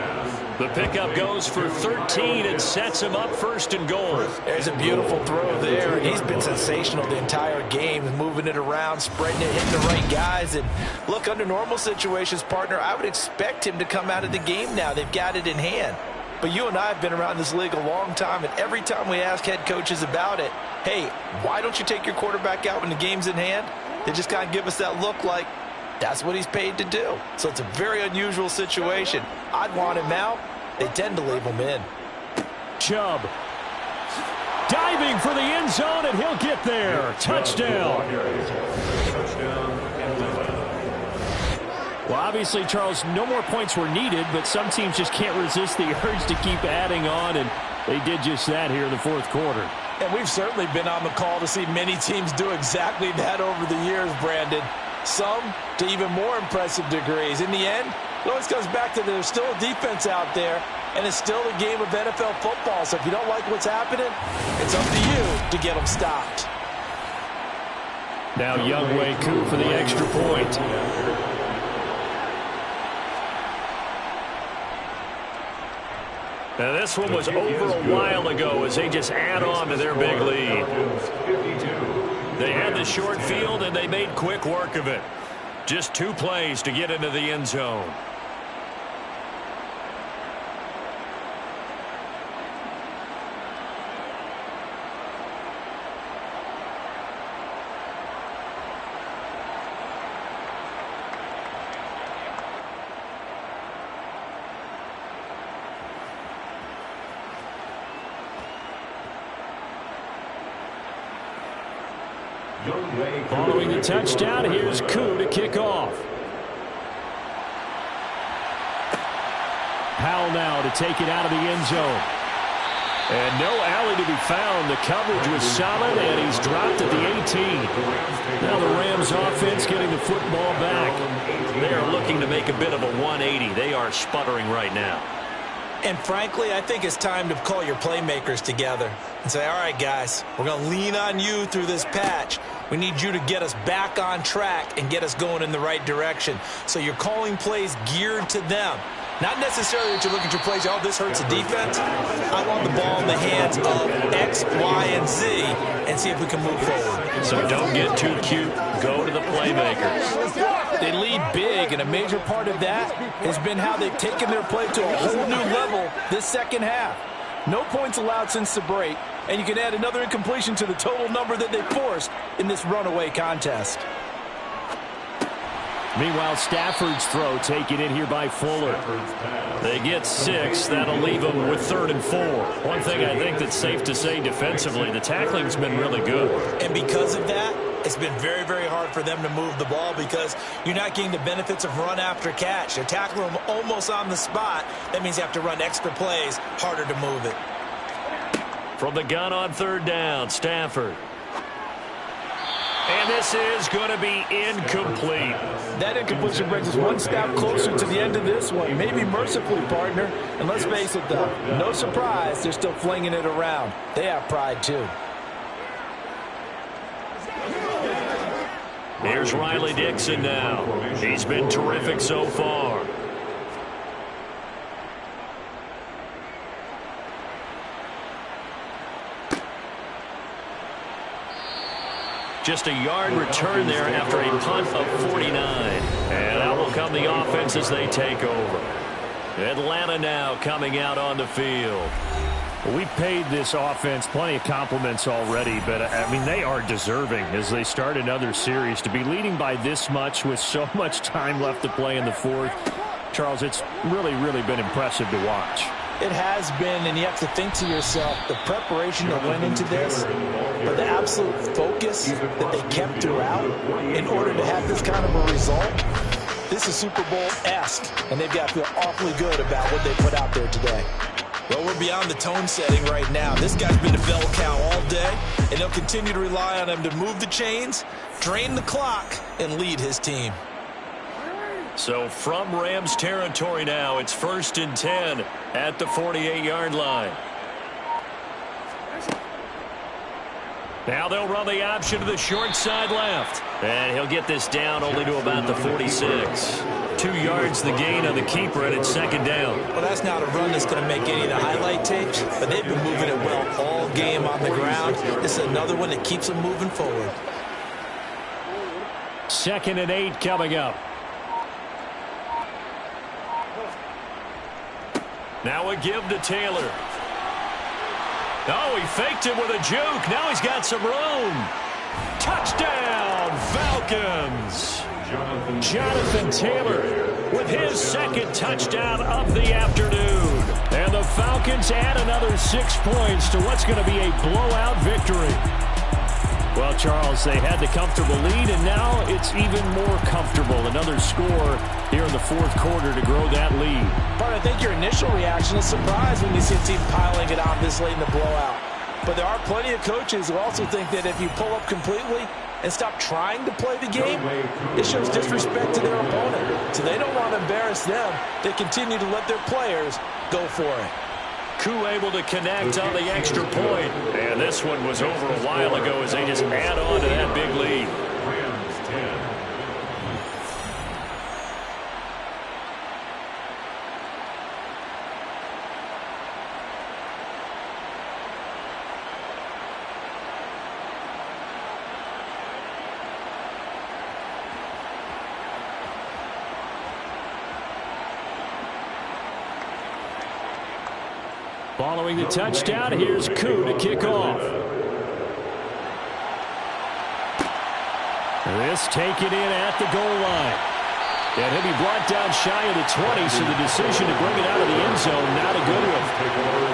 The pickup goes for 13 and sets him up 1st and goal. There's a beautiful throw there, and he's been sensational the entire game, moving it around, spreading it, hitting the right guys. And look, under normal situations, partner, I would expect him to come out of the game now. They've got it in hand. But you and I have been around this league a long time, and every time we ask head coaches about it, hey, why don't you take your quarterback out when the game's in hand? They just kind of give us that look like, that's what he's paid to do. So it's a very unusual situation. I'd want him out. They tend to leave him in. Chubb diving for the end zone, and he'll get there. Touchdown. Well, obviously, Charles, no more points were needed, but some teams just can't resist the urge to keep adding on, and they did just that here in the 4th quarter. And we've certainly been on the call to see many teams do exactly that over the years, Brandon. Some to even more impressive degrees. In the end, it always comes back to there's still a defense out there, and it's still a game of NFL football. So if you don't like what's happening, it's up to you to get them stopped. Now Younghoe Koo for the extra point. Now this one was over a while ago as they just add on to their big lead. They had the short field, and they made quick work of it. Just 2 plays to get into the end zone. Following the touchdown, here's Koo to kick off. Powell now to take it out of the end zone. And no alley to be found. The coverage was solid, and he's dropped at the 18. Now the Rams offense getting the football back. They are looking to make a bit of a 180. They are sputtering right now. And frankly, I think it's time to call your playmakers together and say, all right, guys, we're going to lean on you through this patch. We need you to get us back on track and get us going in the right direction. So you're calling plays geared to them. Not necessarily that you look at your plays, oh, this hurts the defense. I want the ball in the hands of X, Y, and Z and see if we can move forward. So don't get too cute. Go to the playmakers. They lead big, and a major part of that has been how they've taken their play to a whole new level this second half. No points allowed since the break, and you can add another incompletion to the total number that they forced in this runaway contest. Meanwhile, Stafford's throw taken in here by Fuller. They get 6. That'll leave them with 3rd and 4. One thing I think that's safe to say defensively, the tackling's been really good. And because of that, it's been very, very hard for them to move the ball because you're not getting the benefits of run after catch. They're tackling them almost on the spot. That means you have to run extra plays, harder to move it. From the gun on 3rd down, Stafford. And this is going to be incomplete. That incompletion brings us one step closer to the end of this one. Maybe mercifully, partner. And let's face it, though, no surprise, they're still flinging it around. They have pride, too. Here's Riley Dixon now. He's been terrific so far. Just a yard return there after a punt of 49. And out will come the offense as they take over. Atlanta now coming out on the field. We've paid this offense plenty of compliments already, but, I mean, they are deserving as they start another series. To be leading by this much with so much time left to play in the fourth, Charles, it's really, really been impressive to watch. It has been, and you have to think to yourself, the preparation that went into this, but the absolute focus that they kept throughout in order to have this kind of a result, this is Super Bowl-esque, and they've got to feel awfully good about what they put out there today. Well, we're beyond the tone setting right now. This guy's been a bell cow all day, and they'll continue to rely on him to move the chains, drain the clock, and lead his team. So from Rams territory now, it's 1st and 10 at the 48-yard line. Now they'll run the option to the short side left. And he'll get this down only to about the 46. 2 yards the gain on the keeper, and it's 2nd down. Well, that's not a run that's going to make any of the highlight tapes, but they've been moving it well all game on the ground. This is another one that keeps them moving forward. 2nd and 8 coming up. Now a give to Taylor. Oh, he faked it with a juke. Now he's got some room. Touchdown, Falcons. Jonathan Taylor with his 2nd touchdown of the afternoon. And the Falcons add another 6 points to what's going to be a blowout victory. Well, Charles, they had the comfortable lead, and now it's even more comfortable. Another score here in the fourth quarter to grow that lead. But I think your initial reaction is surprise when you see a team piling it on this late in the blowout. But there are plenty of coaches who also think that if you pull up completely and stop trying to play the game, it shows disrespect to their opponent. So they don't want to embarrass them. They continue to let their players go for it. Koo able to connect on the extra point. And this one was over a while ago as they just add on to that big lead. Following the touchdown, here's Koo to kick off. This taken in at the goal line. And he'll be brought down shy of the 20, so the decision to bring it out of the end zone, not a good one.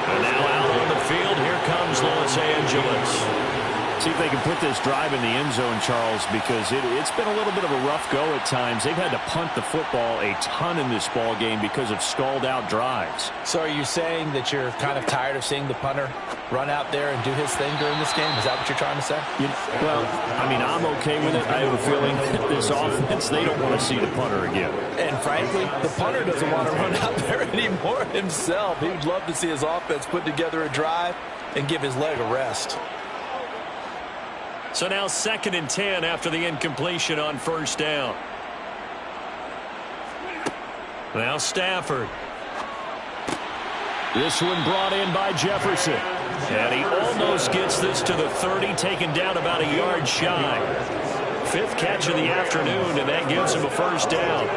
And now out on the field, here comes Los Angeles. See if they can put this drive in the end zone, Charles, because it's been a little bit of a rough go at times. They've had to punt the football a ton in this ball game because of stalled-out drives. So are you saying that you're kind of tired of seeing the punter run out there and do his thing during this game? Is that what you're trying to say? Well, I mean, I'm okay with it. I have a feeling that this offense, they don't want to see the punter again. And frankly, the punter doesn't want to run out there anymore himself. He would love to see his offense put together a drive and give his leg a rest. So now 2nd and 10 after the incompletion on first down. Now Stafford. This one brought in by Jefferson. And he almost gets this to the 30, taken down about a yard shy. 5th catch of the afternoon, and that gives him a first down.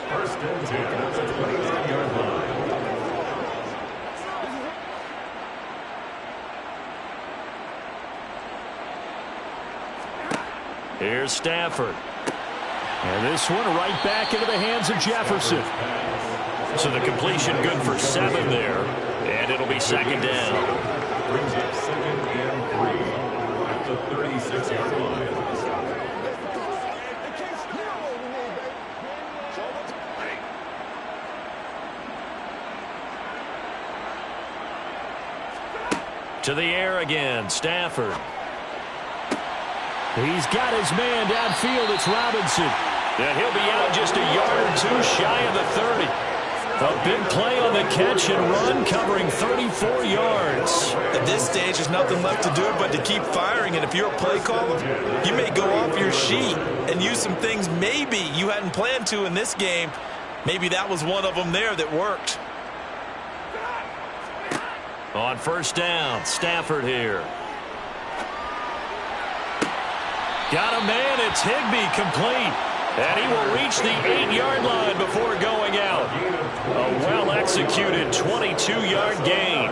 First and 10 at the 29-yard line. Here's Stafford. And this one right back into the hands of Jefferson. So the completion good for 7 there. And it'll be 2nd down. Brings up 2nd and 3 at the 36-yard line. To the air again, Stafford. He's got his man downfield. It's Robinson. And he'll be out just a yard or 2 shy of the 30. A big play on the catch and run, covering 34 yards. At this stage, there's nothing left to do but to keep firing. And if you're a play caller, you may go off your sheet and use some things maybe you hadn't planned to in this game. Maybe that was one of them there that worked. On first down, Stafford here. Got a man, it's Higbee, complete. And he will reach the 8-yard line before going out. A well-executed 22-yard gain.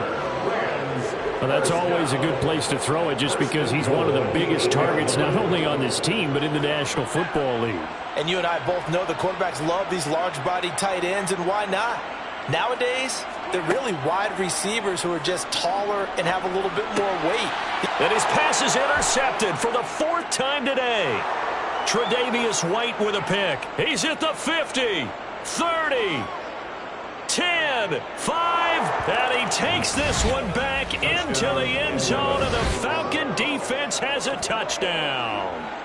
Well, that's always a good place to throw it just because he's one of the biggest targets not only on this team but in the National Football League. And you and I both know the quarterbacks love these large-bodied tight ends, and why not? Nowadays, they're really wide receivers who are just taller and have a little bit more weight. And his pass is intercepted for the 4th time today. Tre'Davious White with a pick. He's at the 50, 30, 10, 5, and he takes this one back into the end zone, and the Falcon defense has a touchdown.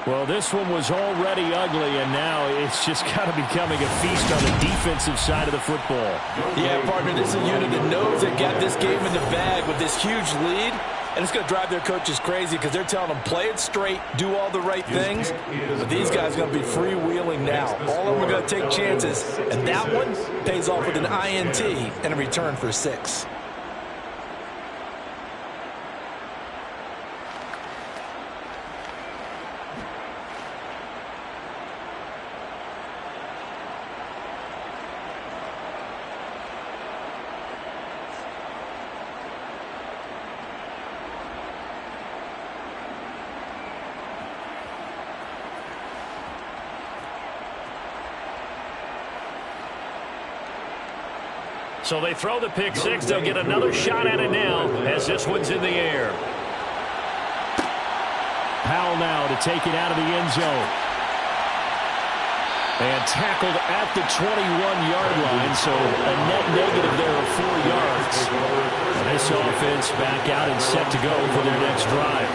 Well, this one was already ugly, and now it's just kind of becoming a feast on the defensive side of the football. Yeah, partner, this is a unit that knows they got this game in the bag with this huge lead, and it's going to drive their coaches crazy because they're telling them, play it straight, do all the right things, but these guys are going to be freewheeling now. All of them are going to take chances, and that one pays off with an INT and a return for 6. So they throw the pick 6. They'll get another shot at it now as this one's in the air. Powell now to take it out of the end zone. And tackled at the 21-yard line, so a net negative there of 4 yards. And this offense back out and set to go for their next drive.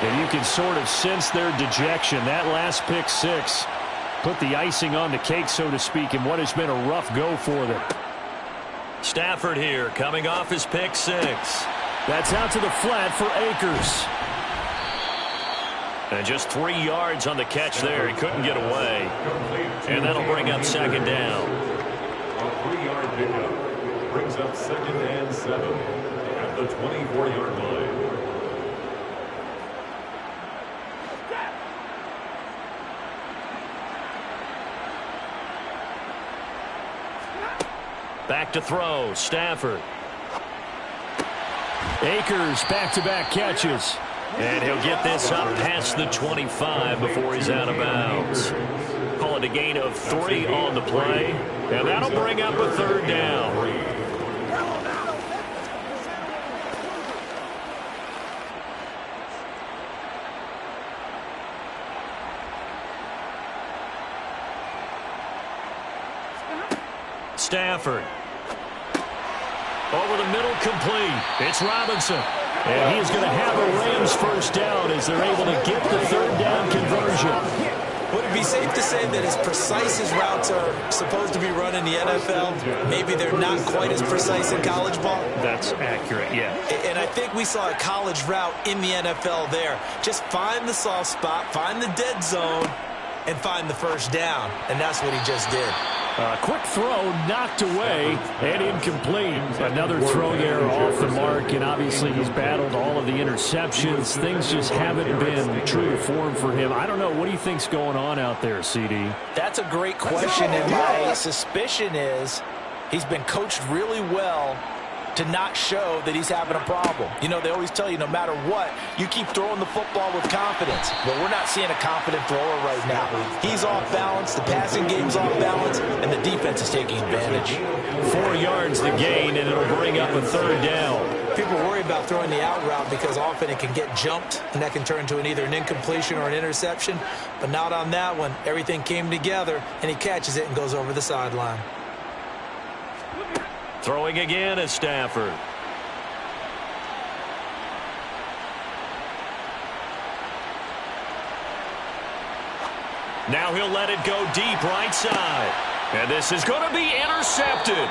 And you can sort of sense their dejection. That last pick 6 put the icing on the cake, so to speak, in what has been a rough go for them. Stafford here, coming off his pick 6. That's out to the flat for Akers. And just 3 yards on the catch there. He couldn't get away. And that'll bring up 2nd down. A 3-yard pickup brings up 2nd and 7 at the 24-yard line. Back to throw, Stafford. Akers back-to-back catches. And he'll get this up past the 25 before he's out of bounds. Call it a gain of 3 on the play. And that'll bring up a third down. Stafford. Over the middle, complete. It's Robinson. And he's going to have a Rams first down as they're able to get the third down conversion. Would it be safe to say that as precise as routes are supposed to be run in the NFL, maybe they're not quite as precise in college ball? That's accurate, yeah. And I think we saw a college route in the NFL there. Just find the soft spot, find the dead zone, and find the first down. And that's what he just did. Quick throw knocked away and incomplete. Another throw there off the mark, and obviously he's battled all of the interceptions. Things just haven't been true to form for him. I don't know. What do you think's going on out there, CD? That's a great question, and my suspicion is he's been coached really well to not show that he's having a problem. You know, they always tell you no matter what, you keep throwing the football with confidence. But we're not seeing a confident thrower right now. He's off balance, the passing game's off balance, and the defense is taking advantage. 4 yards the gain, and it'll bring up a third down. People worry about throwing the out route because often it can get jumped, and that can turn into either an incompletion or an interception. But not on that one. Everything came together, and he catches it and goes over the sideline. Throwing again is Stafford. Now he'll let it go deep right side. And this is going to be intercepted.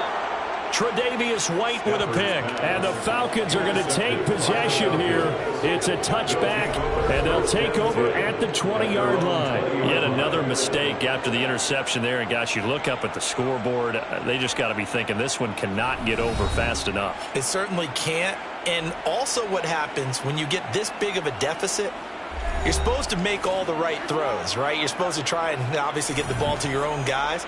Tre'Davious White with a pick. And the Falcons are going to take possession here. It's a touchback, and they'll take over at the 20-yard line. Yet another mistake after the interception there. And, gosh, you look up at the scoreboard, they just got to be thinking this one cannot get over fast enough. It certainly can't. And also what happens when you get this big of a deficit, you're supposed to make all the right throws, right? You're supposed to try and obviously get the ball to your own guys.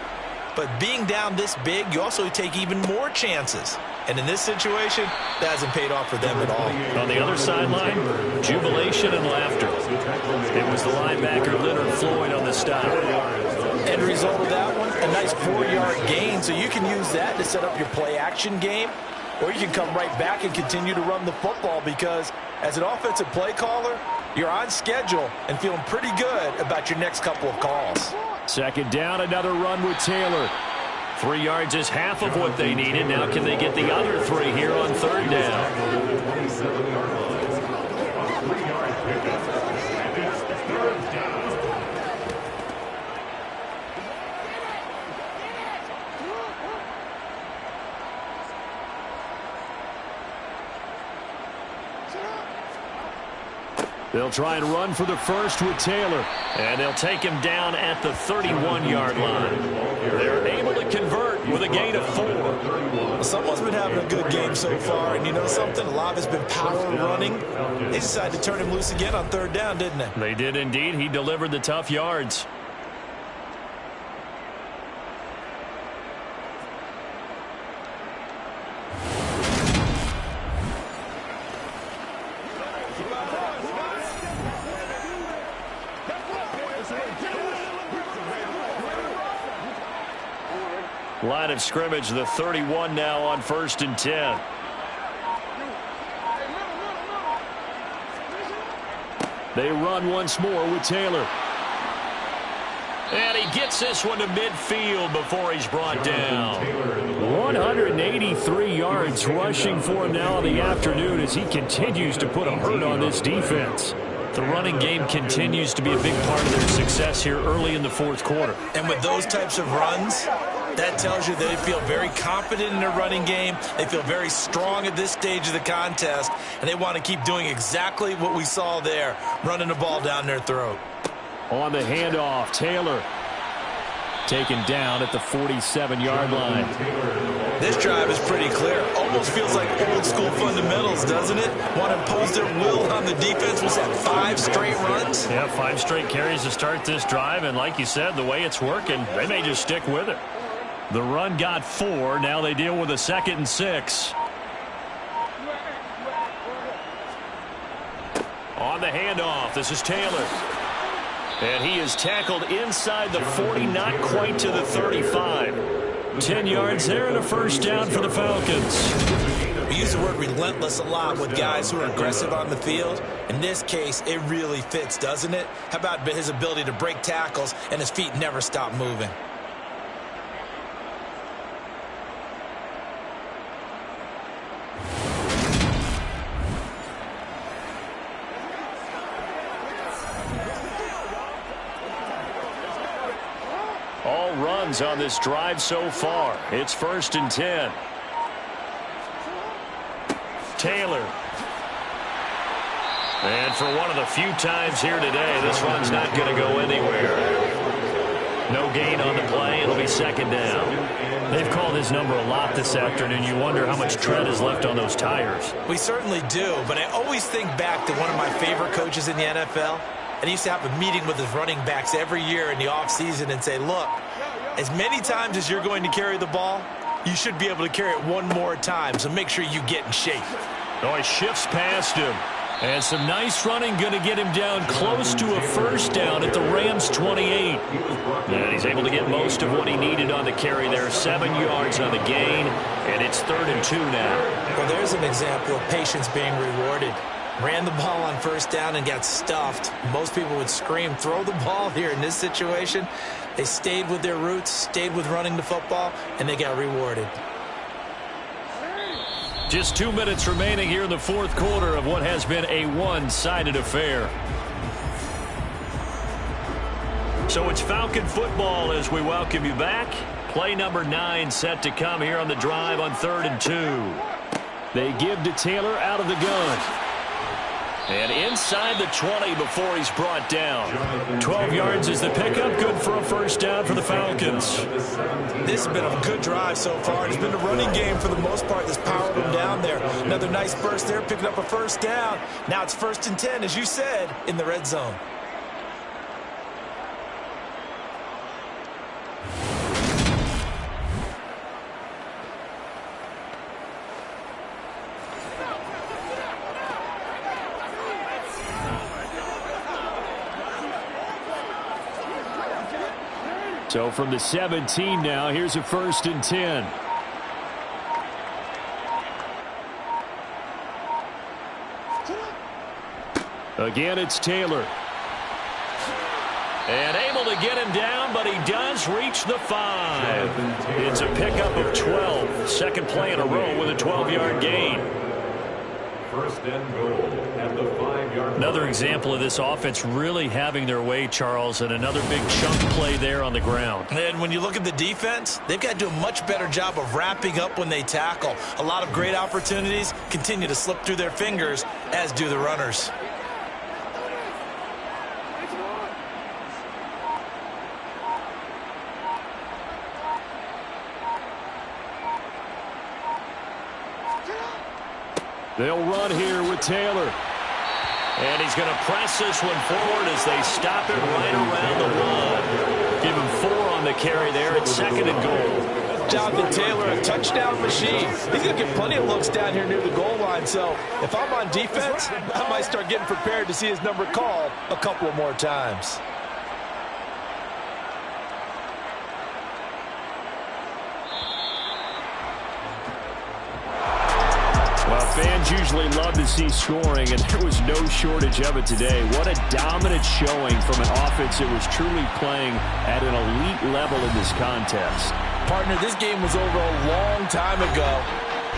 But being down this big, you also take even more chances. And in this situation, that hasn't paid off for them at all. On the other sideline, jubilation and laughter. It was the linebacker Leonard Floyd on the stop. End result of that one, a nice 4-yard gain. So you can use that to set up your play-action game, or you can come right back and continue to run the football because as an offensive play caller, you're on schedule and feeling pretty good about your next couple of calls. Second down, another run with Taylor. 3 yards is half of what they needed. Now can they get the other 3 here on third down? They'll try and run for the first with Taylor. And they'll take him down at the 31-yard line. They're able to convert with a gain of 4. Well, someone's been having a good game so far. And you know something? A lot has been power running. They decided to turn him loose again on third down, didn't they? They did indeed. He delivered the tough yards. Line of scrimmage, the 31 now on 1st and 10. They run once more with Taylor. And he gets this one to midfield before he's brought down. 183 yards rushing for him now in the afternoon as he continues to put a hurt on this defense. The running game continues to be a big part of their success here early in the fourth quarter. And with those types of runs, that tells you that they feel very confident in their running game. They feel very strong at this stage of the contest, and they want to keep doing exactly what we saw there, running the ball down their throat. On the handoff, Taylor taken down at the 47-yard line. This drive is pretty clear. Almost feels like old school fundamentals, doesn't it? Want to impose their will on the defense. Was that 5 straight runs? Yeah, 5 straight carries to start this drive, and like you said, the way it's working, they may just stick with it. The run got 4. Now they deal with a 2nd and 6. On the handoff, this is Taylor. And he is tackled inside the 40, not quite to the 35. 10 yards there and a first down for the Falcons. We use the word relentless a lot with guys who are aggressive on the field. In this case, it really fits, doesn't it? How about his ability to break tackles and his feet never stop moving? All runs on this drive so far. It's 1st and 10. Taylor. And for one of the few times here today, this run's not going to go anywhere. No gain on the play. It'll be 2nd down. They've called his number a lot this afternoon. You wonder how much tread is left on those tires. We certainly do, but I always think back to one of my favorite coaches in the NFL. And he used to have a meeting with his running backs every year in the offseason and say, look, as many times as you're going to carry the ball, you should be able to carry it one more time, so make sure you get in shape. Oh, he shifts past him. And some nice running going to get him down close to a first down at the Rams' 28. And he's able to get most of what he needed on the carry there. 7 yards on the gain, and it's 3rd and 2 now. Well, there's an example of patience being rewarded. Ran the ball on first down and got stuffed. Most people would scream, throw the ball here. In this situation, they stayed with their roots, stayed with running the football, and they got rewarded. Just 2 minutes remaining here in the 4th quarter of what has been a one-sided affair. So it's Falcon football as we welcome you back. Play number 9 set to come here on the drive on 3rd and 2. They give to Taylor out of the gun. And inside the 20 before he's brought down. 12 yards is the pickup. Good for a first down for the Falcons. This has been a good drive so far. It's been a running game for the most part that's powered them down there. Another nice burst there, picking up a first down. Now it's 1st and 10, as you said, in the red zone. So from the 17 now, here's a 1st and 10. Again, it's Taylor. And able to get him down, but he does reach the 5. It's a pickup of 12. 2nd play in a row with a 12-yard gain. 1st and goal at the 5-yard line. Another example of this offense really having their way, Charles, and another big chunk play there on the ground. And when you look at the defense, they've got to do a much better job of wrapping up when they tackle. A lot of great opportunities continue to slip through their fingers, as do the runners. They'll run here with Taylor. And he's going to press this one forward as they stop it right around the 1. Give him 4 on the carry there. It's 2nd and goal. Jonathan Taylor, a touchdown machine. He's going to get plenty of looks down here near the goal line. So if I'm on defense, I might start getting prepared to see his number called a couple of more times. Well, fans usually love to see scoring, and there was no shortage of it today. What a dominant showing from an offense that was truly playing at an elite level in this contest. Partner, this game was over a long time ago,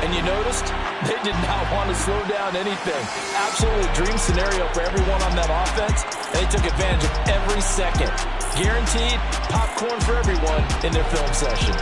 and you noticed they did not want to slow down anything. Absolutely dream scenario for everyone on that offense, and they took advantage of every second. Guaranteed popcorn for everyone in their film session.